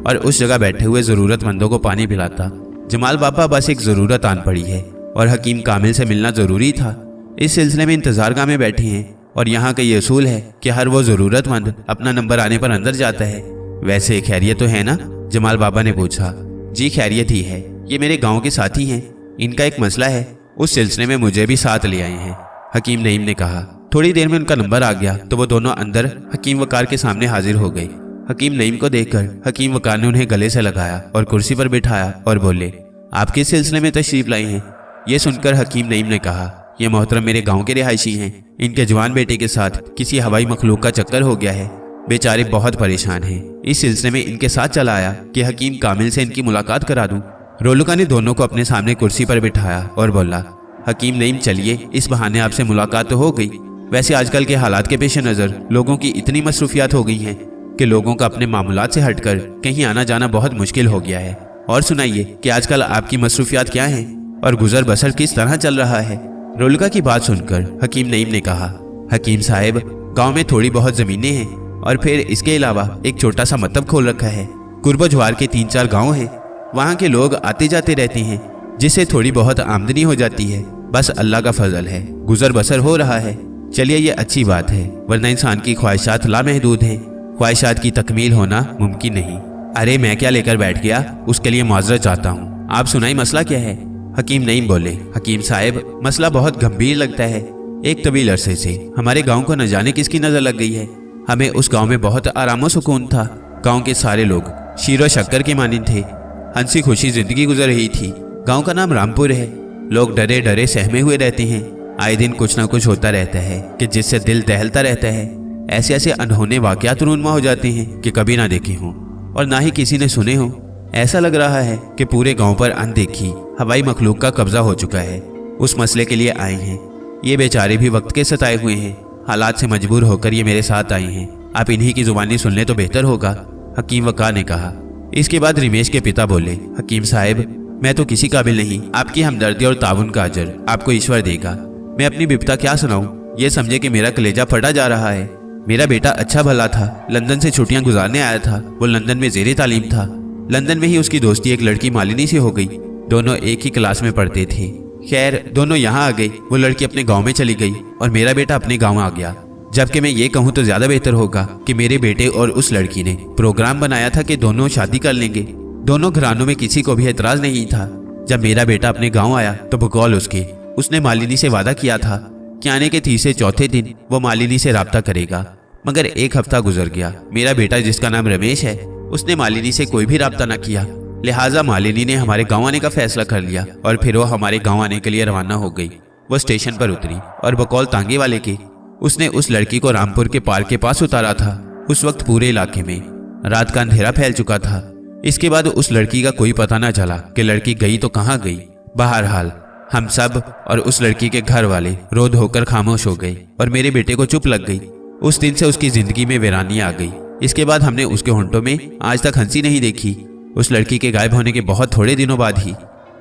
Speaker 1: और उस जगह बैठे हुए ज़रूरतमंदों को पानी पिलाता। जमाल बाबा बस एक ज़रूरत आन पड़ी है और हकीम कामिल से मिलना ज़रूरी था। इस सिलसिले में इंतजारगाह में बैठे हैं और यहाँ का ये असूल है कि हर वो ज़रूरतमंद अपना नंबर आने पर अंदर जाता है। वैसे खैरियत तो है ना? जमाल बाबा ने पूछा। जी खैरियत ही है, ये मेरे गाँव के साथी हैं, इनका एक मसला है, उस सिलसिले में मुझे भी साथ ले आए हैं, हकीम नईम ने कहा। थोड़ी देर में उनका नंबर आ गया तो वो दोनों अंदर हकीम वकार के सामने हाजिर हो गए। हकीम नईम को देखकर हकीम वकार ने उन्हें गले से लगाया और कुर्सी पर बिठाया और बोले, आप किस सिलसिले में तशरीफ लाए हैं? ये सुनकर हकीम नईम ने कहा, ये मोहतरम मेरे गांव के रिहायशी हैं। इनके जवान बेटे के साथ किसी हवाई मखलूक का चक्कर हो गया है। बेचारे बहुत परेशान हैं। इस सिलसिले में इनके साथ चला आया कि हकीम कामिल से इनकी मुलाकात करा दूं। रोलुका ने दोनों को अपने सामने कुर्सी पर बिठाया और बोला, हकीम नईम चलिए, इस बहाने आपसे मुलाकात तो हो गई। वैसे आजकल के हालात के पेश नज़र लोगों की इतनी मसरूफियात हो गई हैं कि लोगों का अपने मामूलात से हटकर कहीं आना जाना बहुत मुश्किल हो गया है। और सुनाइए कि आजकल आपकी मसरूफियात क्या हैं और गुजर बसर किस तरह चल रहा है? रोलुका की बात सुनकर हकीम नईम ने कहा, हकीम साहब, गांव में थोड़ी बहुत ज़मीनें हैं और फिर इसके अलावा एक छोटा सा मकतब खोल रखा है। कुर्बजवार के 3-4 गांव हैं, वहाँ के लोग आते जाते रहते हैं, जिससे थोड़ी बहुत आमदनी हो जाती है। बस अल्लाह का फजल है, गुजर बसर हो रहा है। चलिए ये अच्छी बात है, वरना इंसान की ख्वाहिशात लामहदूद हैं, ख्वाहिशात की तकमील होना मुमकिन नहीं। अरे मैं क्या लेकर बैठ गया, उसके लिए माजरत चाहता हूँ। आप सुनाई मसला क्या है? हकीम नईम बोले, हकीम साहब, मसला बहुत गंभीर लगता है। एक तवील अरसे से हमारे गांव को न जाने किसकी नजर लग गई है। हमें उस गांव में बहुत आराम सुकून था। गांव के सारे लोग शीरो शक्कर के मानिंद थे, हंसी खुशी जिंदगी गुजर रही थी। गांव का नाम रामपुर है। लोग डरे डरे सहमे हुए रहते हैं। आए दिन कुछ ना कुछ होता रहता है कि जिससे दिल दहलता रहता है। ऐसे ऐसे अनहोने वाकयात रूनमा हो जाते हैं कि कभी ना देखे हों और ना ही किसी ने सुने हों। ऐसा लग रहा है कि पूरे गांव पर अनदेखी हवाई मखलूक का कब्जा हो चुका है। उस मसले के लिए आए हैं। ये बेचारे भी वक्त के सताए हुए हैं। हालात से मजबूर होकर ये मेरे साथ आए हैं। आप इन्हीं की जुबानी सुन ले तो बेहतर होगा, हकीम वक़ार ने कहा। इसके बाद रमेश के पिता बोले, हकीम साहब, मैं तो किसी काबिल नहीं। आपकी हमदर्दी और ताउन का अजर आपको ईश्वर देगा। मैं अपनी बिपता क्या सुनाऊं? ये समझे कि मेरा कलेजा फटा जा रहा है। मेरा बेटा अच्छा भला था, लंदन से छुट्टियां गुजारने आया था। वो लंदन में ज़ेरे तालीम था। लंदन में ही उसकी दोस्ती एक लड़की मालिनी से हो गई। दोनों एक ही क्लास में पढ़ते थे। खैर दोनों यहाँ आ गए। वो लड़की अपने गांव में चली गई और मेरा बेटा अपने गांव आ गया। जबकि मैं ये कहूँ तो ज़्यादा बेहतर होगा कि मेरे बेटे और उस लड़की ने प्रोग्राम बनाया था कि दोनों शादी कर लेंगे। दोनों घरानों में किसी को भी एतराज़ नहीं था। जब मेरा बेटा अपने गाँव आया तो बकौल उसने मालिनी से वादा किया था कि आने के 3-4 दिन वो मालिनी से राब्ता करेगा। मगर 1 हफ्ता गुजर गया। मेरा बेटा, जिसका नाम रमेश है, उसने मालिनी से कोई भी राब्ता न किया। लिहाजा मालिनी ने हमारे गांव आने का फैसला कर लिया और फिर वो हमारे गांव आने के लिए रवाना हो गई। वो स्टेशन पर उतरी और बकौल तांगे वाले के उसने उस लड़की को रामपुर के पार्क के पास उतारा था। उस वक्त पूरे इलाके में रात का अंधेरा फैल चुका था। इसके बाद उस लड़की का कोई पता न चला कि लड़की गई तो कहाँ गई। बहरहाल हम सब और उस लड़की के घर वाले रो धोकर खामोश हो गए और मेरे बेटे को चुप लग गई। उस दिन से उसकी जिंदगी में वीरानी आ गई। इसके बाद हमने उसके होंठों में आज तक हंसी नहीं देखी। उस लड़की के गायब होने के बहुत थोड़े दिनों बाद ही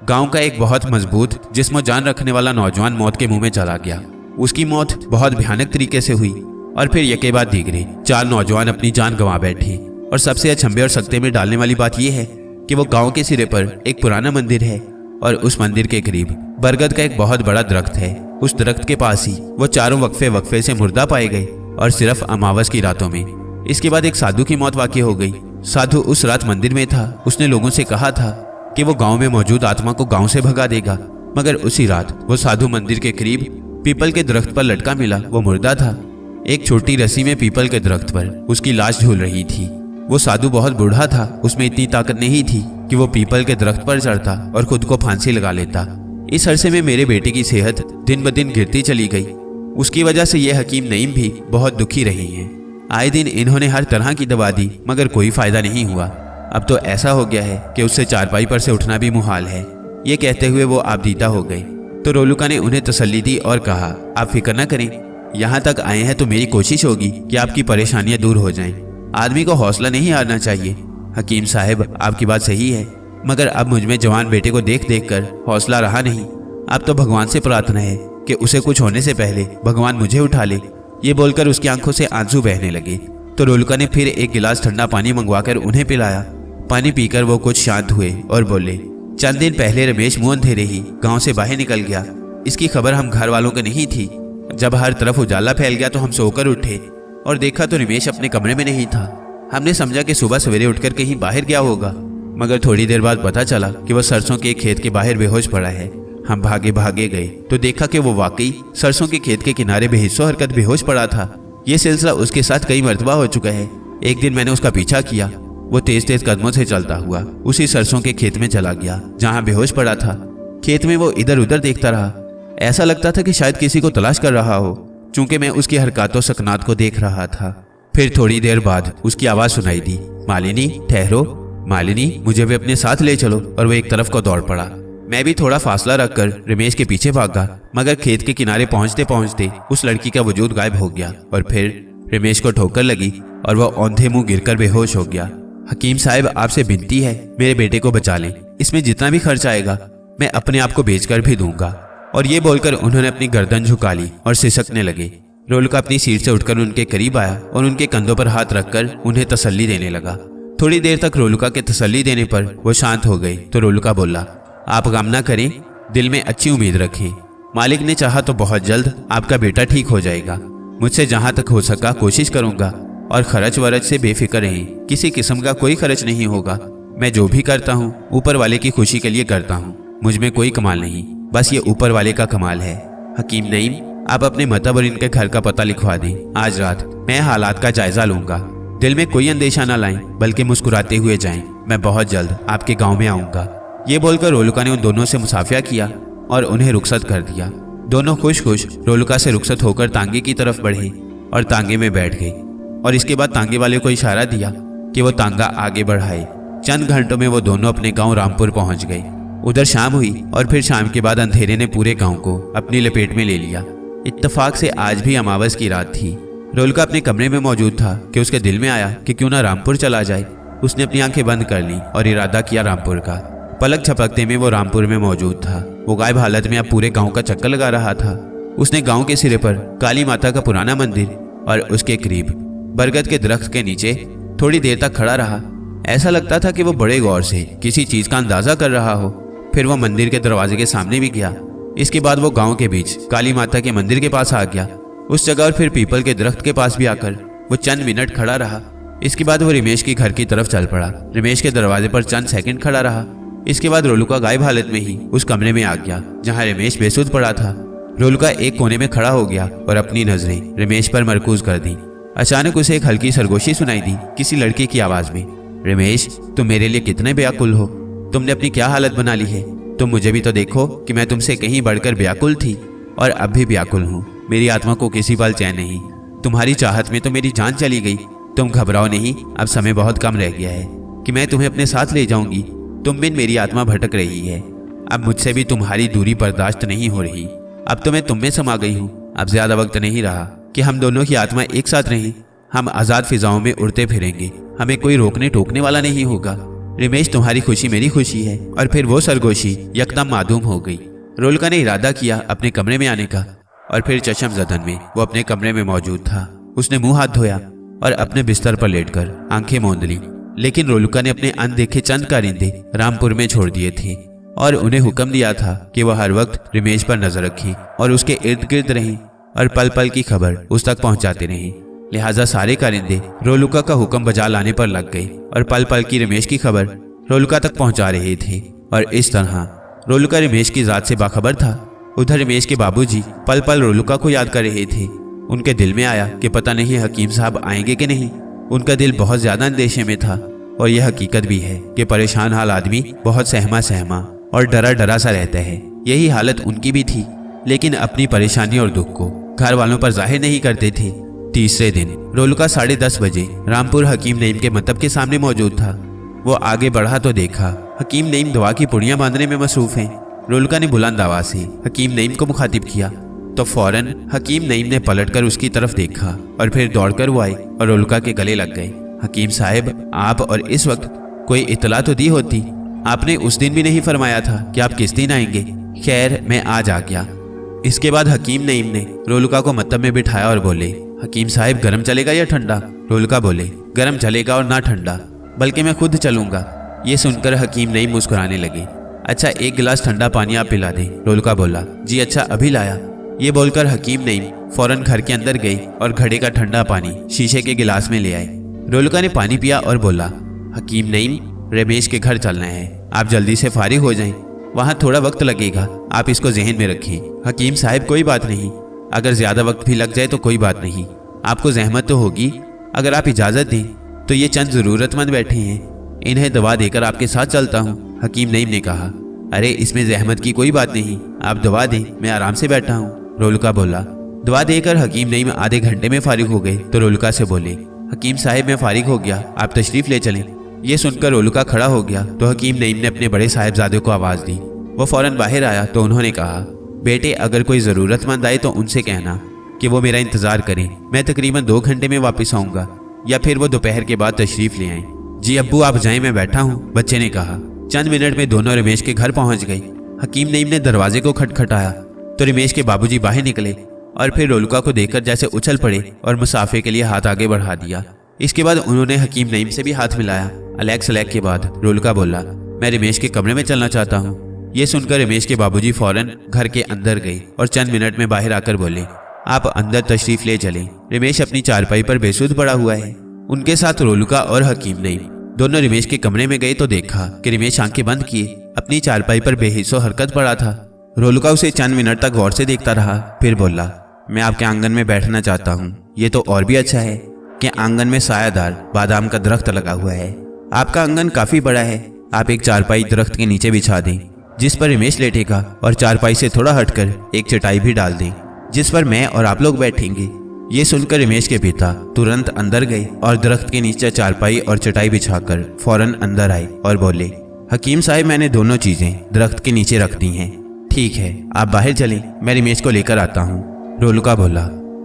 Speaker 1: गांव का एक बहुत मजबूत जिस्म जान रखने वाला नौजवान मौत के मुंह में चला गया। उसकी मौत बहुत भयानक तरीके से हुई और फिर यके बाद दीगरे 4 नौजवान अपनी जान गंवा बैठे। और सबसे अचंभे और सख्ते में डालने वाली बात यह है कि वो गांव के सिरे पर एक पुराना मंदिर है और उस मंदिर के करीब बरगद का एक बहुत बड़ा दरख्त है। उस दरख्त के पास ही वो चारों वक्फे से मुर्दा पाए गए और सिर्फ अमावस की रातों में। इसके बाद एक साधु की मौत वाक़ई हो गई। साधु उस रात मंदिर में था। उसने लोगों से कहा था कि वो गांव में मौजूद आत्मा को गांव से भगा देगा। मगर उसी रात वो साधु मंदिर के करीब पीपल के दरख्त पर लटका मिला। वो मुर्दा था। एक छोटी रस्सी में पीपल के दरख्त पर उसकी लाश झूल रही थी। वो साधु बहुत बूढ़ा था। उसमें इतनी ताकत नहीं थी कि वो पीपल के दरख्त पर चढ़ता और खुद को फांसी लगा लेता। इस अरसे में मेरे बेटे की सेहत दिन ब दिन गिरती चली गई। उसकी वजह से ये हकीम नईम भी बहुत दुखी रही हैं। आए दिन इन्होंने हर तरह की दवा दी मगर कोई फायदा नहीं हुआ। अब तो ऐसा हो गया है कि उससे चारपाई पर से उठना भी मुहाल है। ये कहते हुए वो आबदीदा हो गए तो रोलुका ने उन्हें तसल्ली दी और कहा, आप फिक्र न करें, यहाँ तक आए हैं तो मेरी कोशिश होगी कि आपकी परेशानियां दूर हो जाएं। आदमी को हौसला नहीं हारना चाहिए। हकीम साहब, आपकी बात सही है, मगर अब मुझ में जवान बेटे को देख देख कर हौसला रहा नहीं। अब तो भगवान से प्रार्थना है कि उसे कुछ होने से पहले भगवान मुझे उठा ले। ये बोलकर उसकी आंखों से आंसू बहने लगे तो रोलुका ने फिर एक गिलास ठंडा पानी मंगवाकर उन्हें पिलाया। पानी पीकर वो कुछ शांत हुए और बोले, चंद दिन पहले रमेश मुंह अंधेरे ही गांव से बाहर निकल गया। इसकी खबर हम घर वालों को नहीं थी। जब हर तरफ उजाला फैल गया तो हम सोकर उठे और देखा तो रमेश अपने कमरे में नहीं था। हमने समझा कि सुबह सवेरे उठकर कहीं बाहर गया होगा, मगर थोड़ी देर बाद पता चला कि वह सरसों के खेत के बाहर बेहोश पड़ा है। हम भागे भागे गए तो देखा कि वो वाकई सरसों के खेत के किनारे बेहिस्सो हरकत बेहोश पड़ा था। ये सिलसिला उसके साथ कई मरतबा हो चुका है। एक दिन मैंने उसका पीछा किया वो तेज तेज कदमों से चलता हुआ उसी सरसों के खेत में चला गया जहां बेहोश पड़ा था। खेत में वो इधर उधर देखता रहा। ऐसा लगता था कि शायद किसी को तलाश कर रहा हो, चूंकि मैं उसकी हरकतों सकनात को देख रहा था। फिर थोड़ी देर बाद उसकी आवाज सुनाई दी, मालिनी ठहरो, मालिनी मुझे भी अपने साथ ले चलो। और वो एक तरफ को दौड़ पड़ा। मैं भी थोड़ा फासला रखकर रमेश के पीछे भागा, मगर खेत के किनारे पहुंचते पहुंचते उस लड़की का वजूद गायब हो गया और फिर रमेश को ठोकर लगी और वह औंधे मुंह गिरकर बेहोश हो गया। हकीम साहब, आपसे विनती है, मेरे बेटे को बचा लें। इसमें जितना भी खर्च आएगा मैं अपने आप को बेचकर भी दूंगा। और ये बोलकर उन्होंने अपनी गर्दन झुका ली और सिसकने लगे। रोलका अपनी सीट से उठकर उनके करीब आया और उनके कंधों पर हाथ रखकर उन्हें तसल्ली देने लगा। थोड़ी देर तक रोलका के तसल्ली देने पर वो शांत हो गए तो रोलका बोला, आप गम ना करें, दिल में अच्छी उम्मीद रखें। मालिक ने चाहा तो बहुत जल्द आपका बेटा ठीक हो जाएगा। मुझसे जहां तक हो सका कोशिश करूंगा और खर्च वरच से बेफिक्र रहें, किसी किस्म का कोई खर्च नहीं होगा। मैं जो भी करता हूँ ऊपर वाले की खुशी के लिए करता हूँ। मुझ में कोई कमाल नहीं, बस ये ऊपर वाले का कमाल है। हकीम नईम, आप अपने मतब और इनके घर का पता लिखवा दें। आज रात मैं हालात का जायजा लूंगा। दिल में कोई अंदेशा ना लाएं, बल्कि मुस्कुराते हुए जाएं। मैं बहुत जल्द आपके गांव में आऊंगा। ये बोलकर रोलका ने उन दोनों से मुसाफिया किया और उन्हें रुखसत कर दिया। दोनों खुश खुश रोलका से रुखसत होकर तांगे की तरफ बढ़े और तांगे में बैठ गए। और इसके बाद तांगे वाले को इशारा दिया कि वो तांगा आगे बढ़ाए। चंद घंटों में वो दोनों अपने गांव रामपुर पहुंच गए। उधर शाम हुई और फिर शाम के बाद अंधेरे ने पूरे गांव को अपनी लपेट में ले लिया। इत्तेफाक से आज भी अमावस की रात थी। रोलका अपने कमरे में मौजूद था कि उसके दिल में आया कि क्यों ना रामपुर चला जाए। उसने अपनी आंखें बंद कर ली और इरादा किया रामपुर का। पलक झपकते में वो रामपुर में मौजूद था। वो गायब हालत में अब पूरे गांव का चक्कर लगा रहा था। उसने गांव के सिरे पर काली माता का पुराना मंदिर और उसके करीब बरगद के दरख्त के नीचे थोड़ी देर तक खड़ा रहा। ऐसा लगता था कि वो बड़े गौर से किसी चीज का अंदाजा कर रहा हो। फिर वो मंदिर के दरवाजे के सामने भी गया। इसके बाद वो गांव के बीच काली माता के मंदिर के पास आ गया। उस जगह और फिर पीपल के दरख्त के पास भी आकर वो चंद मिनट खड़ा रहा। इसके बाद वो रमेश के घर की तरफ चल पड़ा। रमेश के दरवाजे पर चंद सेकंड खड़ा रहा। इसके बाद रोलका गायब हालत में ही उस कमरे में आ गया जहां रमेश बेसुध पड़ा था। रोलका एक कोने में खड़ा हो गया और अपनी नजरें रमेश पर मरकूज कर दी। अचानक उसे एक हल्की सरगोशी सुनाई दी किसी लड़के की आवाज में, रमेश तुम मेरे लिए कितने बेअकुल हो। तुमने अपनी क्या हालत बना ली है। तुम मुझे भी तो देखो कि मैं तुमसे कहीं बढ़कर बेअकुल थी और अब भी बेअकुल हूँ। मेरी आत्मा को किसी पल चैन नहीं। तुम्हारी चाहत में तो मेरी जान चली गई। तुम घबराओ नहीं, अब समय बहुत कम रह गया है कि मैं तुम्हें अपने साथ ले जाऊंगी। तुम बिन मेरी आत्मा भटक रही है। अब मुझसे भी तुम्हारी दूरी बर्दाश्त नहीं हो रही। अब तो मैं तुम में समा गई हूँ। अब ज्यादा वक्त नहीं रहा कि हम दोनों की आत्मा एक साथ रहें। हम आजाद फिजाओं में उड़ते फिरेंगे। हमें कोई रोकने टोकने वाला नहीं होगा। रमेश तुम्हारी खुशी मेरी खुशी है। और फिर वो सरगोशी यकदम मादूम हो गई। रोलका ने इरादा किया अपने कमरे में आने का और फिर चशम जदन में वो अपने कमरे में मौजूद था। उसने मुंह हाथ धोया और अपने बिस्तर पर लेटकर आंखें मूंद ली। लेकिन रोलका ने अपने अनदेखे चंद कारिंदे रामपुर में छोड़ दिए थे और उन्हें हुक्म दिया था कि वह हर वक्त रमेश पर नजर रखें और उसके इर्द गिर्द रहें और पल पल की खबर उस तक पहुंचाते रहें। लिहाजा सारे कारिंदे रोलका का हुक्म बजा लाने पर लग गए और पल पल की रमेश की खबर रोलका तक पहुंचा रहे थे। और इस तरह रोलका रमेश की जात से बाखबर था। उधर रमेश के बाबूजी पल पल रोलका को याद कर रहे थे। उनके दिल में आया कि पता नहीं हकीम साहब आएंगे कि नहीं। उनका दिल बहुत ज्यादा अंदेशे में था और यह हकीकत भी है कि परेशान हाल आदमी बहुत सहमा सहमा और डरा डरा सा रहता है। यही हालत उनकी भी थी, लेकिन अपनी परेशानी और दुख को घर वालों पर जाहिर नहीं करते थे। तीसरे दिन रोलका 10:30 बजे रामपुर हकीम नईम के मतब के सामने मौजूद था। वो आगे बढ़ा तो देखा हकीम नईम दवा की पुड़ियां बांधने में मसरूफ हैं। रोलका ने बुलंद आवाज से हकीम नईम को मुखातिब किया तो फौरन हकीम नईम ने पलटकर उसकी तरफ देखा और फिर दौड़कर वो आए और रोलका के गले लग गए। हकीम साहब, आप और इस वक्त कोई इतला तो दी होती। आपने उस दिन भी नहीं फरमाया था कि आप किस दिन आएंगे। खैर मैं आज आ गया। इसके बाद हकीम नईम ने रोलका को मतब में बिठाया और बोले, हकीम साहब गरम चलेगा या ठंडा। रोलका बोले, गरम चलेगा और ना ठंडा, बल्कि मैं खुद चलूंगा। ये सुनकर हकीम नईम मुस्कुराने लगे। अच्छा एक गिलास ठंडा पानी आप पिला दें। रोलका बोला, जी अच्छा अभी लाया। ये बोलकर हकीम नईम फौरन घर के अंदर गई और घड़े का ठंडा पानी शीशे के गिलास में ले आए। रोलका ने पानी पिया और बोला, हकीम नईम रमेश के घर चलना है, आप जल्दी से फारिग हो जाएं। वहाँ थोड़ा वक्त लगेगा, आप इसको जहन में रखें। हकीम साहब कोई बात नहीं, अगर ज्यादा वक्त भी लग जाए तो कोई बात नहीं। आपको जहमत तो होगी, अगर आप इजाजत दें तो ये चंद ज़रूरतमंद बैठे हैं, इन्हें दवा देकर आपके साथ चलता हूँ, हकीम नईम ने कहा। अरे इसमें जहमत की कोई बात नहीं, आप दवा दें, मैं आराम से बैठा हूँ, रोलका बोला। दवा देकर हकीम नईम आधे घंटे में फारिग हो गए तो रोलका से बोले, हकीम साहब मैं फारिग हो गया, आप तशरीफ़ ले चलें। ये सुनकर रोलका खड़ा हो गया तो हकीम नईम ने अपने बड़े साहिबजादे को आवाज़ दी। वो फ़ौरन बाहर आया तो उन्होंने कहा, बेटे अगर कोई ज़रूरतमंद आए तो उनसे कहना कि वो मेरा इंतज़ार करें, मैं तकरीबन 2 घंटे में वापस आऊँगा, या फिर वो दोपहर के बाद तशरीफ़ ले आएँ। जी अब्बू आप जाएं, मैं बैठा हूँ, बच्चे ने कहा। चंद मिनट में दोनों रमेश के घर पहुँच गए। हकीम नईम ने दरवाजे को खटखटाया तो रमेश के बाबूजी बाहर निकले और फिर रोलका को देखकर जैसे उछल पड़े और मुसाफे के लिए हाथ आगे बढ़ा दिया। इसके बाद उन्होंने हकीम नईम से भी हाथ मिलाया। अलैक सलैक के बाद रोलका बोला, मैं रमेश के कमरे में चलना चाहता हूँ। ये सुनकर रमेश के बाबूजी फौरन घर के अंदर गए और चंद मिनट में बाहर आकर बोले, आप अंदर तशरीफ ले चलें, रमेश अपनी चारपाई पर बेसुध पड़ा हुआ है। उनके साथ रोलका और हकीम नईम दोनों रमेश के कमरे में गए तो देखा कि रमेश आंखें बंद किए अपनी चारपाई पर बेहिस्सो हरकत पड़ा था। रोलका उसे चंद मिनट तक गौर से देखता रहा, फिर बोला, मैं आपके आंगन में बैठना चाहता हूँ, ये तो और भी अच्छा है कि आंगन में सायादार बादाम का दरख्त लगा हुआ है। आपका आंगन काफी बड़ा है, आप एक चारपाई दरख्त के नीचे बिछा दें जिस पर रमेश लेटेगा और चारपाई से थोड़ा हटकर एक चटाई भी डाल दें जिस पर मैं और आप लोग बैठेंगे। ये सुनकर रमेश के पिता तुरंत अंदर गए और दरख्त के नीचे चारपाई और चटाई बिछाकर फौरन अंदर आए और बोले, हकीम साहब मैंने दोनों चीजें दरख्त के नीचे रख दी हैं। ठीक है आप बाहर चलें, मैं रमेश को लेकर आता हूँ, रोलका बोला।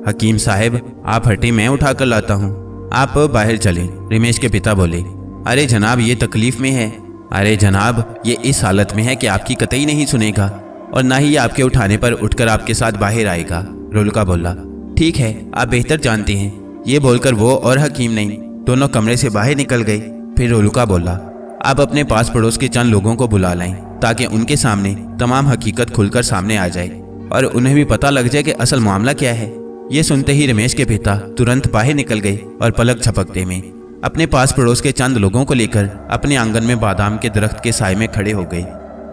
Speaker 1: हकीम साहब आप हटे, मैं उठा कर लाता हूँ, आप बाहर चलें, रमेश के पिता बोले। अरे जनाब ये तकलीफ में है। अरे जनाब ये इस हालत में है कि आपकी कतई नहीं सुनेगा और ना ही ये आपके उठाने पर उठकर आपके साथ बाहर आएगा, रोलका बोला। ठीक है आप बेहतर जानते हैं। ये बोलकर वो और हकीम नईम दोनों कमरे से बाहर निकल गए। फिर रोलका बोला, आप अपने पास पड़ोस के चंद लोगों को बुला लाएं ताकि उनके सामने तमाम हकीकत खुलकर सामने आ जाए और उन्हें भी पता लग जाए कि असल मामला क्या है। ये सुनते ही रमेश के पिता तुरंत बाहर निकल गए और पलक झपकते में अपने पास पड़ोस के चंद लोगों को लेकर अपने आंगन में बादाम के दरख्त के साए में खड़े हो गए।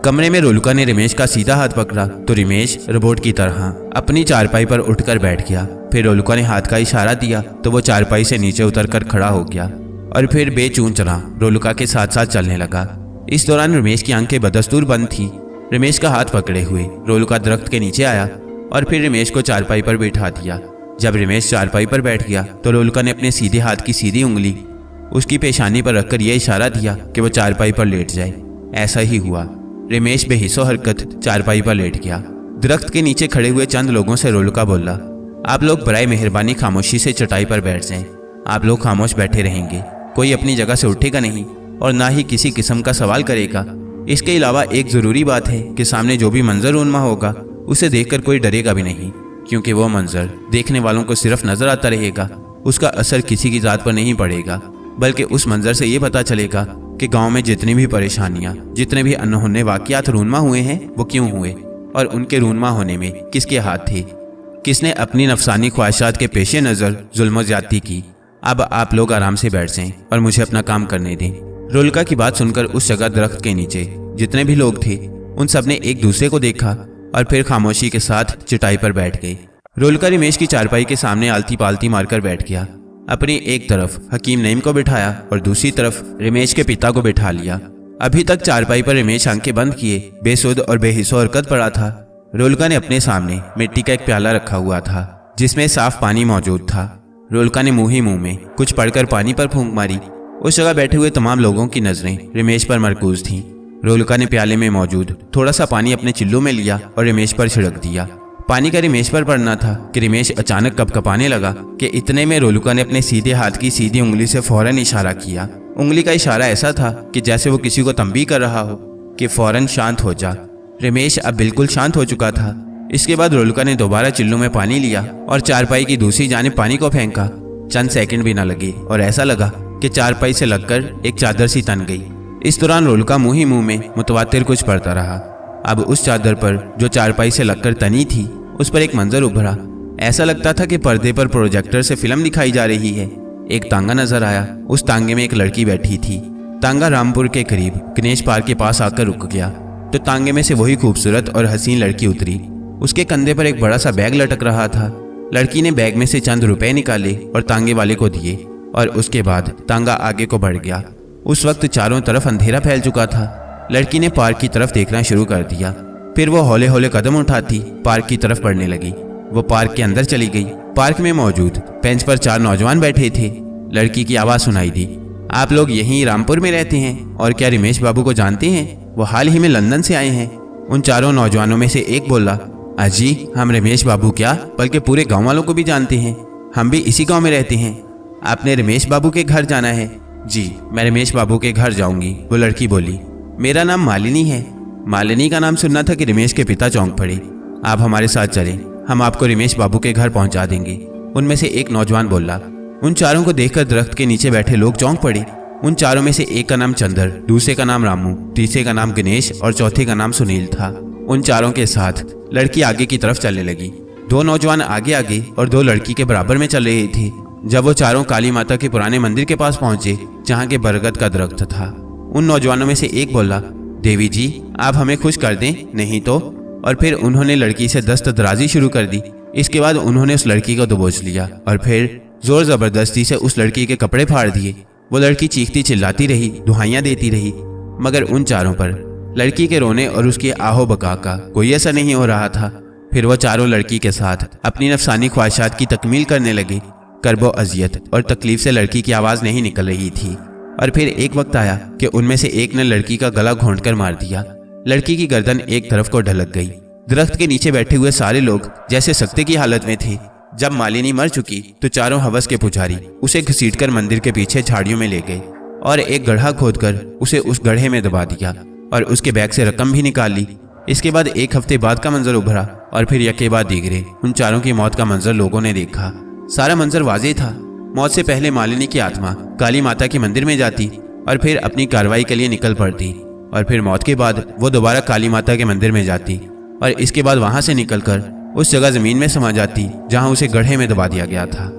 Speaker 1: कमरे में रोलका ने रमेश का सीधा हाथ पकड़ा तो रमेश रोबोट की तरह अपनी चारपाई पर उठकर बैठ गया। फिर रोलका ने हाथ का इशारा दिया तो वो चारपाई से नीचे उतरकर खड़ा हो गया और फिर बेचून चला रोलका के साथ साथ चलने लगा। इस दौरान रमेश की आंखें बदस्तूर बंद थी। रमेश का हाथ पकड़े हुए रोलका दरख्त के नीचे आया और फिर रमेश को चारपाई पर बैठा दिया। जब रमेश चारपाई पर बैठ गया तो रोलका ने अपने सीधे हाथ की सीधी उंगली उसकी पेशानी पर रखकर यह इशारा दिया कि वो चारपाई पर लेट जाए। ऐसा ही हुआ, रमेश बेहिस्सो हरकत चारपाई पर लेट गया। दरख्त के नीचे खड़े हुए चंद लोगों से रोलका बोला, आप लोग बराए मेहरबानी खामोशी से चटाई पर बैठ जाएं। आप लोग खामोश बैठे रहेंगे, कोई अपनी जगह से उठेगा नहीं और ना ही किसी किस्म का सवाल करेगा। इसके अलावा एक ज़रूरी बात है कि सामने जो भी मंजर उन्मा होगा उसे देखकर कोई डरेगा भी नहीं, क्योंकि वो मंजर देखने वालों को सिर्फ नजर आता रहेगा, उसका असर किसी की जात पर नहीं पड़ेगा, बल्कि उस मंजर से ये पता चलेगा कि गांव में जितनी भी परेशानियां, जितने भी अनहोने वाकयात रूनमा हुए हैं वो क्यों हुए और उनके रूनमा होने में किसके हाथ थे, किसने अपनी नफसानी ख्वाहिशात के पेश नज़र जुल्म ज्यादती की। अब आप लोग आराम से बैठ जाएं और मुझे अपना काम करने दें। रोलका की बात सुनकर उस जगह दरख्त के नीचे जितने भी लोग थे उन सब ने एक दूसरे को देखा और फिर खामोशी के साथ चटाई पर बैठ गए। रोलका रमेश की चारपाई के सामने आलती पालती मारकर बैठ गया। अपनी एक तरफ हकीम नईम को बिठाया और दूसरी तरफ रमेश के पिता को बिठा लिया। अभी तक चारपाई पर रमेश आंखें बंद किए बेसुध और बेहिस्सो हरकत पड़ा था। रोलका ने अपने सामने मिट्टी का एक प्याला रखा हुआ था जिसमें साफ पानी मौजूद था। रोलका ने मुंह ही मुंह में कुछ पढ़कर पानी पर फूंक मारी। उस जगह बैठे हुए तमाम लोगों की नजरें रमेश पर मरकूज थीं। रोलका ने प्याले में मौजूद थोड़ा सा पानी अपने चिल्लू में लिया और रमेश पर छिड़क दिया। पानी का रमेश पर पड़ना था कि रमेश अचानक कपकपाने लगा कि इतने में रोलका ने अपने सीधे हाथ की सीधी उंगली से फौरन इशारा किया। उंगली का इशारा ऐसा था कि जैसे वो किसी को तंबीह कर रहा हो कि फौरन शांत हो जा। रमेश अब बिल्कुल शांत हो चुका था। इसके बाद रोलका ने दोबारा चिल्लू में पानी लिया और चारपाई की दूसरी जानिब पानी को फेंका। चंद सेकंड भी न लगे और ऐसा लगा कि चारपाई से लगकर एक चादर सी तन गई। इस दौरान रोलका मुंह ही मुंह में मुतवातिर कुछ पढ़ता रहा। अब उस चादर पर जो चारपाई से लगकर तनी थी उस पर एक मंजर उभरा। ऐसा लगता था कि पर्दे पर प्रोजेक्टर से फिल्म दिखाई जा रही है। एक तांगा नजर आया। उस तांगे में एक लड़की बैठी थी। तांगा रामपुर के करीब गणेश पार्क के पास आकर रुक गया तो तांगे में से वही खूबसूरत और हसीन लड़की उतरी। उसके कंधे पर एक बड़ा सा बैग लटक रहा था। लड़की ने बैग में से चंद रुपए निकाले और तांगे वाले को दिए। और उसके बाद तांगा आगे को बढ़ गया। उस वक्त चारों तरफ अंधेरा फैल चुका था। लड़की ने पार्क की तरफ देखना शुरू कर दिया। फिर वो हौले हौले कदम उठाती पार्क की तरफ बढ़ने लगी। वो पार्क के अंदर चली गई। पार्क में मौजूद बेंच पर 4 नौजवान बैठे थे। लड़की की आवाज़ सुनाई दी, आप लोग यहीं रामपुर में रहते हैं और क्या रमेश बाबू को जानते हैं? वो हाल ही में लंदन से आए हैं। उन चारों नौजवानों में से एक बोला, अजी हम रमेश बाबू क्या बल्कि पूरे गांव वालों को भी जानते हैं। हम भी इसी गांव में रहते हैं। आपने रमेश बाबू के घर जाना है? जी मैं रमेश बाबू के घर जाऊंगी, वो लड़की बोली। मेरा नाम मालिनी है। मालिनी का नाम सुनना था कि रमेश के पिता चौंक पड़े। आप हमारे साथ चलें, हम आपको रमेश बाबू के घर पहुंचा देंगे, उनमें से एक नौजवान बोला। उन चारों को देखकर दरख्त के नीचे बैठे लोग चौंक पड़े। उन चारों में से एक का नाम चंदर, दूसरे का नाम रामू, तीसरे का नाम गणेश और चौथे का नाम सुनील था। उन चारों के साथ लड़की आगे की तरफ चलने लगी। 2 नौजवान आगे आगे और 2 लड़की के बराबर में चल रहे थे। जब वो चारों काली माता के पुराने मंदिर के पास पहुंचे जहाँ के बरगद का दरख्त था, उन नौजवानों में से एक बोला, देवी जी आप हमें खुश कर दें, नहीं तो। और फिर उन्होंने लड़की से दस्तदराजी शुरू कर दी। इसके बाद उन्होंने उस लड़की को दबोच लिया और फिर जोर जबरदस्ती से उस लड़की के कपड़े फाड़ दिए। वो लड़की चीखती चिल्लाती रही, दुहाइयां देती रही, मगर उन चारों पर लड़की के रोने और उसके आहो बका का कोई असर नहीं हो रहा था। फिर वो चारों लड़की के साथ अपनी नफसानी ख्वाहिशात की तकमील करने लगे। करबो अजियत और तकलीफ से लड़की की आवाज़ नहीं निकल रही थी। और फिर एक वक्त आया कि उनमें से एक ने लड़की का गला घोंटकर मार दिया। लड़की की गर्दन एक तरफ को ढलक गई। दरख्त के नीचे बैठे हुए सारे लोग जैसे सख्ते की हालत में थे। जब मालिनी मर चुकी तो चारों हवस के पुजारी उसे घसीटकर मंदिर के पीछे झाड़ियों में ले गए और एक गड्ढा खोदकर उसे उस गड्ढे में दबा दिया और उसके बैग से रकम भी निकाल ली। इसके बाद 1 हफ्ते बाद का मंजर उभरा और फिर यके बाद दीगरे उन चारों की मौत का मंजर लोगों ने देखा। सारा मंजर वाज़ेह था। मौत से पहले मालिनी की आत्मा काली माता के मंदिर में जाती और फिर अपनी कार्रवाई के लिए निकल पड़ती और फिर मौत के बाद वो दोबारा काली माता के मंदिर में जाती और इसके बाद वहां से निकलकर उस जगह जमीन में समा जाती जहां उसे गड्ढे में दबा दिया गया था।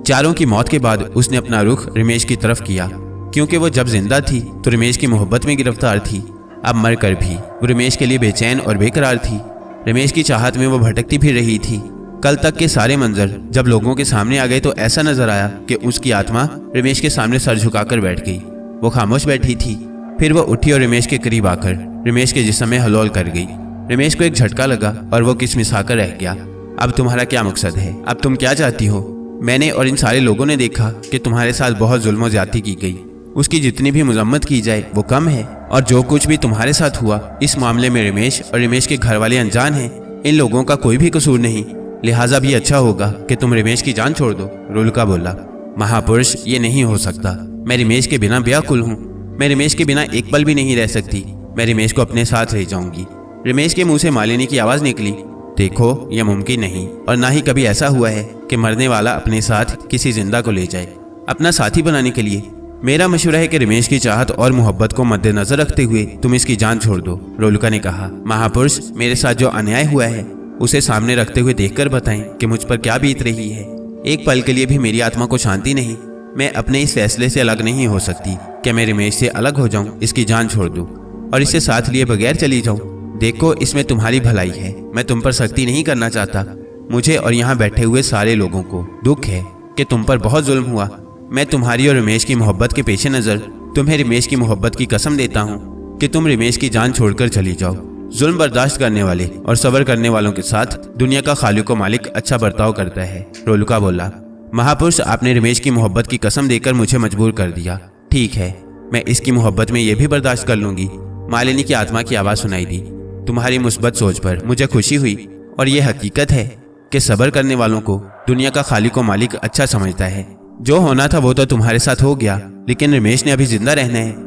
Speaker 1: चारों की मौत के बाद उसने अपना रुख रमेश की तरफ किया, क्योंकि वो जब जिंदा थी तो रमेश की मोहब्बत में गिरफ्तार थी। अब मर कर भी वो रमेश के लिए बेचैन और बेकरार थी। रमेश की चाहत में वो भटकती फिर रही थी। कल तक के सारे मंजर जब लोगों के सामने आ गए तो ऐसा नजर आया कि उसकी आत्मा रमेश के सामने सर झुकाकर बैठ गई। वो खामोश बैठी थी। फिर वो उठी और रमेश के करीब आकर रमेश के जिस्म में हलौल कर गई। रमेश को एक झटका लगा और वो किसमिसाकर रह गया। अब तुम्हारा क्या मकसद है? अब तुम क्या चाहती हो? मैंने और इन सारे लोगों ने देखा कि तुम्हारे साथ बहुत जुल्म ज्यादती की गई। उसकी जितनी भी मजम्मत की जाए वो कम है, और जो कुछ भी तुम्हारे साथ हुआ इस मामले में रमेश और रमेश के घर वाले अनजान हैं। इन लोगों का कोई भी कसूर नहीं, लिहाजा भी अच्छा होगा कि तुम रमेश की जान छोड़ दो। रोलका बोला, महापुरुष ये नहीं हो सकता। मैं रमेश के बिना व्याकुल हूँ। मैं रमेश के बिना एक पल भी नहीं रह सकती। मैं रमेश को अपने साथ ले जाऊंगी। रमेश के मुंह से मालिनी की आवाज निकली, देखो यह मुमकिन नहीं और ना ही कभी ऐसा हुआ है कि मरने वाला अपने साथ किसी जिंदा को ले जाए अपना साथी बनाने के लिए। मेरा मशवरा है कि रमेश की चाहत और मोहब्बत को मद्देनजर रखते हुए तुम इसकी जान छोड़ दो। रोलका ने कहा, महापुरुष मेरे साथ जो अन्याय हुआ है उसे सामने रखते हुए देखकर बताएं कि मुझ पर क्या बीत रही है। एक पल के लिए भी मेरी आत्मा को शांति नहीं। मैं अपने इस फैसले से अलग नहीं हो सकती कि मैं रमेश से अलग हो जाऊं, इसकी जान छोड़ दूं और इसे साथ लिए बगैर चली जाऊं। देखो इसमें तुम्हारी भलाई है। मैं तुम पर सख्ती नहीं करना चाहता। मुझे और यहाँ बैठे हुए सारे लोगों को दुख है कि तुम पर बहुत जुल्म हुआ। मैं तुम्हारी और रमेश की मोहब्बत के पेश नज़र तुम्हें रमेश की मोहब्बत की कसम देता हूँ कि तुम रमेश की जान छोड़कर चली जाओ। जुल्म बर्दाश्त करने वाले और सब्र करने वालों के साथ दुनिया का खालिक व मालिक अच्छा बर्ताव करता है। रोलका बोला, महापुरुष आपने रमेश की मोहब्बत की कसम देकर मुझे मजबूर कर दिया। ठीक है, मैं इसकी मोहब्बत में यह भी बर्दाश्त कर लूंगी। मालिनी की आत्मा की आवाज़ सुनाई दी, तुम्हारी मुस्बत सोच पर मुझे खुशी हुई और यह हकीकत है कि सब्र करने वालों को दुनिया का खालिक व मालिक अच्छा समझता है। जो होना था वो तो तुम्हारे साथ हो गया, लेकिन रमेश ने अभी जिंदा रहना है।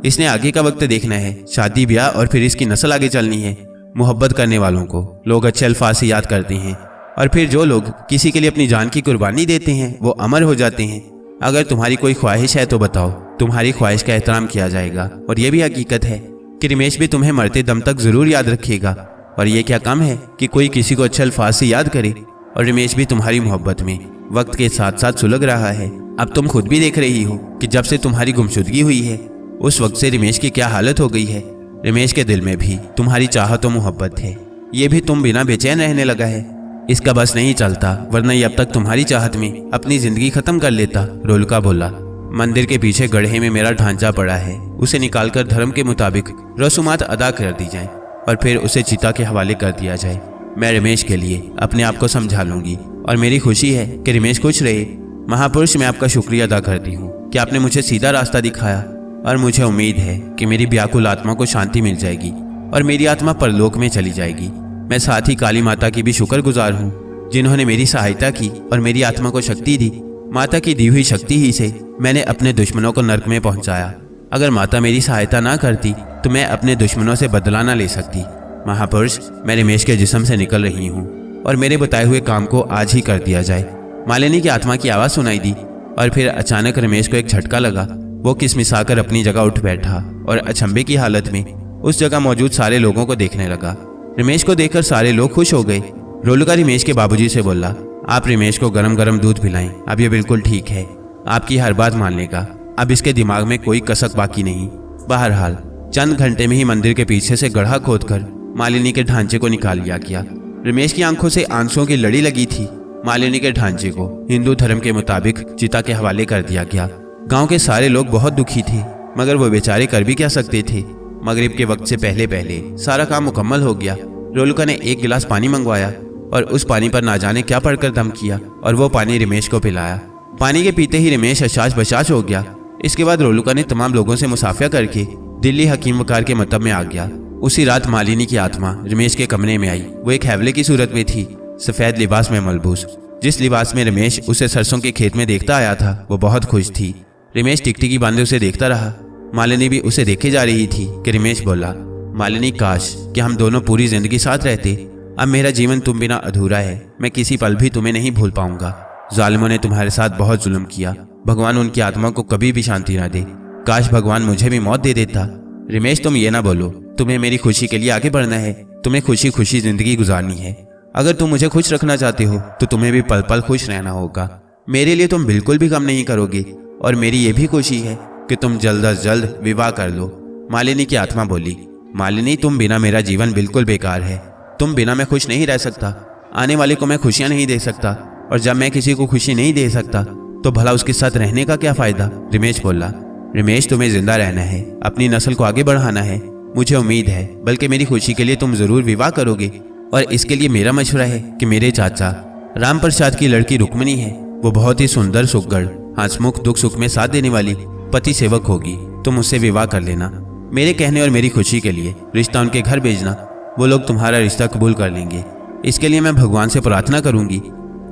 Speaker 1: इसने आगे का वक्त देखना है, शादी ब्याह और फिर इसकी नस्ल आगे चलनी है। मोहब्बत करने वालों को लोग अच्छे अल्फाज से याद करते हैं और फिर जो लोग किसी के लिए अपनी जान की कुर्बानी देते हैं वो अमर हो जाते हैं। अगर तुम्हारी कोई ख्वाहिश है तो बताओ, तुम्हारी ख्वाहिश का एहतराम किया जाएगा। और यह भी हकीकत है कि रमेश भी तुम्हें मरते दम तक जरूर याद रखेगा। और ये क्या कम है कि कोई किसी को अच्छे अल्फाज से याद करे। और रमेश भी तुम्हारी मोहब्बत में वक्त के साथ साथ सुलग रहा है। अब तुम खुद भी देख रही हो कि जब से तुम्हारी गुमशुदगी हुई है उस वक्त से रमेश की क्या हालत हो गई है। रमेश के दिल में भी तुम्हारी चाहत और मोहब्बत है, ये भी तुम बिना बेचैन रहने लगा है। इसका बस नहीं चलता, वरना ये अब तक तुम्हारी चाहत में अपनी जिंदगी खत्म कर लेता, रोलका बोला। मंदिर के पीछे गड्ढे में मेरा ढांचा पड़ा है, उसे निकालकर धर्म के मुताबिक रसूमात अदा कर दी जाए और फिर उसे चिता के हवाले कर दिया जाए। मैं रमेश के लिए अपने आप को समझा लूंगी और मेरी खुशी है कि रमेश खुश रहे। महापुरुष, मैं आपका शुक्रिया अदा करती हूँ कि आपने मुझे सीधा रास्ता दिखाया और मुझे उम्मीद है कि मेरी व्याकुल आत्मा को शांति मिल जाएगी और मेरी आत्मा परलोक में चली जाएगी। मैं साथ ही काली माता की भी शुक्रगुजार हूँ जिन्होंने मेरी सहायता की और मेरी आत्मा को शक्ति दी। माता की दी हुई शक्ति ही से मैंने अपने दुश्मनों को नरक में पहुंचाया। अगर माता मेरी सहायता ना करती तो मैं अपने दुश्मनों से बदला ना ले सकती। महापुरुष, मैं रमेश के जिस्म से निकल रही हूँ और मेरे बताए हुए काम को आज ही कर दिया जाए। मालिनी की आत्मा की आवाज़ सुनाई दी और फिर अचानक रमेश को एक झटका लगा। वो किसमिसाकर अपनी जगह उठ बैठा और अचंभे की हालत में उस जगह मौजूद सारे लोगों को देखने लगा। रमेश को देखकर सारे लोग खुश हो गए। रोलका रमेश के बाबूजी से बोला, आप रमेश को गरम गरम दूध पिलाएं, अब ये बिल्कुल ठीक है, आपकी हर बात मान लेगा, अब इसके दिमाग में कोई कसक बाकी नहीं। बहरहाल चंद घंटे में ही मंदिर के पीछे से गड्ढा खोदकर मालिनी के ढांचे को निकाल लिया गया। रमेश की आंखों से आंसुओं की लड़ी लगी थी। मालिनी के ढांचे को हिंदू धर्म के मुताबिक चिता के हवाले कर दिया गया। गांव के सारे लोग बहुत दुखी थे, मगर वो बेचारे कर भी क्या सकते थे। मगरिब के वक्त से पहले पहले सारा काम मुकम्मल हो गया। रोलका ने एक गिलास पानी मंगवाया और उस पानी पर ना जाने क्या पढ़कर दम किया और वो पानी रमेश को पिलाया। पानी के पीते ही रमेश अशाश बशाश हो गया। इसके बाद रोलका ने तमाम लोगों से मुसाफिया करके दिल्ली हकीम वकार के मतब में आ गया। उसी रात मालिनी की आत्मा रमेश के कमरे में आई। वो एक हैवले की सूरत में थी, सफ़ेद लिबास में मलबूस। जिस लिबास में रमेश उसे सरसों के खेत में देखता आया था, वो बहुत खुश थी। रमेश टिकटिकी बांधे उसे देखता रहा। मालिनी भी उसे देखे जा रही थी कि रमेश बोला, मालिनी, काश कि हम दोनों पूरी जिंदगी साथ रहते। अब मेरा जीवन तुम बिना अधूरा है। मैं किसी पल भी तुम्हें नहीं भूल पाऊंगा। जालिमों ने तुम्हारे साथ बहुत जुल्म किया। भगवान उनकी आत्मा को कभी भी शांति ना दे। काश भगवान मुझे भी मौत दे देता। रमेश, तुम ये ना बोलो, तुम्हें मेरी खुशी के लिए आगे बढ़ना है। तुम्हें खुशी खुशी जिंदगी गुजारनी है। अगर तुम मुझे खुश रखना चाहते हो तो तुम्हें भी पल पल खुश रहना होगा। मेरे लिए तुम बिल्कुल भी कम नहीं करोगे और मेरी ये भी खुशी है कि तुम जल्द अज जल्द विवाह कर लो। मालिनी की आत्मा बोली, मालिनी, तुम बिना मेरा जीवन बिल्कुल बेकार है। तुम बिना मैं खुश नहीं रह सकता। आने वाले को मैं खुशियां नहीं दे सकता और जब मैं किसी को खुशी नहीं दे सकता तो भला उसके साथ रहने का क्या फायदा। रमेश बोला, रमेश, तुम्हें जिंदा रहना है, अपनी नस्ल को आगे बढ़ाना है। मुझे उम्मीद है, बल्कि मेरी खुशी के लिए तुम जरूर विवाह करोगे और इसके लिए मेरा मशवरा है कि मेरे चाचा राम प्रसाद की लड़की रुक्मिणी है। वो बहुत ही सुंदर, सुगढ़, हंसमुख, दुख सुख में साथ देने वाली पति सेवक होगी। तुम उससे विवाह कर लेना। मेरे कहने और मेरी खुशी के लिए रिश्ता उनके घर भेजना। वो लोग तुम्हारा रिश्ता कबूल कर लेंगे। इसके लिए मैं भगवान से प्रार्थना करूंगी।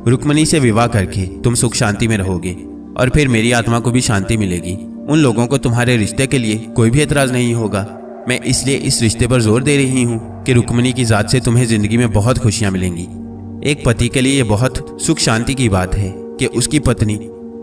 Speaker 1: रुक्मिणी से विवाह करके तुम सुख शांति में रहोगे और फिर मेरी आत्मा को भी शांति मिलेगी। उन लोगों को तुम्हारे रिश्ते के लिए कोई भी एतराज नहीं होगा। मैं इसलिए इस रिश्ते पर जोर दे रही हूँ कि रुक्मिणी की जात से तुम्हें जिंदगी में बहुत खुशियां मिलेंगी। एक पति के लिए ये बहुत सुख शांति की बात है कि उसकी पत्नी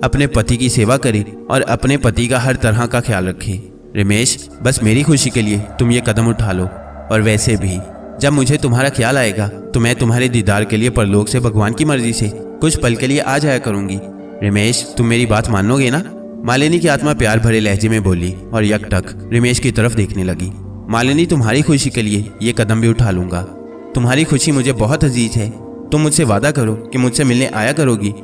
Speaker 1: अपने पति की सेवा करे और अपने पति का हर तरह का ख्याल रखे। रमेश, बस मेरी खुशी के लिए तुम ये कदम उठा लो। और वैसे भी जब मुझे तुम्हारा ख्याल आएगा तो मैं तुम्हारे दीदार के लिए परलोक से भगवान की मर्जी से कुछ पल के लिए आ जाया करूंगी। रमेश, तुम मेरी बात मानोगे ना? मालिनी की आत्मा प्यार भरे लहजे में बोली और यकटक रमेश की तरफ देखने लगी। मालिनी, तुम्हारी खुशी के लिए ये कदम भी उठा लूंगा। तुम्हारी खुशी मुझे बहुत अजीज है। तुम मुझसे वादा करो कि मुझसे मिलने आया करोगी।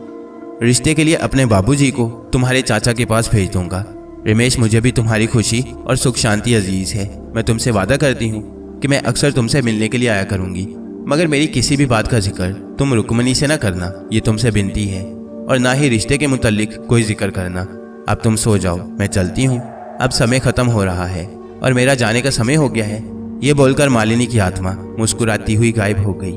Speaker 1: रिश्ते के लिए अपने बाबूजी को तुम्हारे चाचा के पास भेज दूंगा। रमेश, मुझे भी तुम्हारी खुशी और सुख शांति अजीज है। मैं तुमसे वादा करती हूँ कि मैं अक्सर तुमसे मिलने के लिए आया करूंगी, मगर मेरी किसी भी बात का जिक्र तुम रुक्मिणी से न करना, ये तुमसे विनती है, और ना ही रिश्ते के मुतल्लिक कोई जिक्र करना। अब तुम सो जाओ, मैं चलती हूँ। अब समय खत्म हो रहा है और मेरा जाने का समय हो गया है। ये बोलकर मालिनी की आत्मा मुस्कुराती हुई गायब हो गई।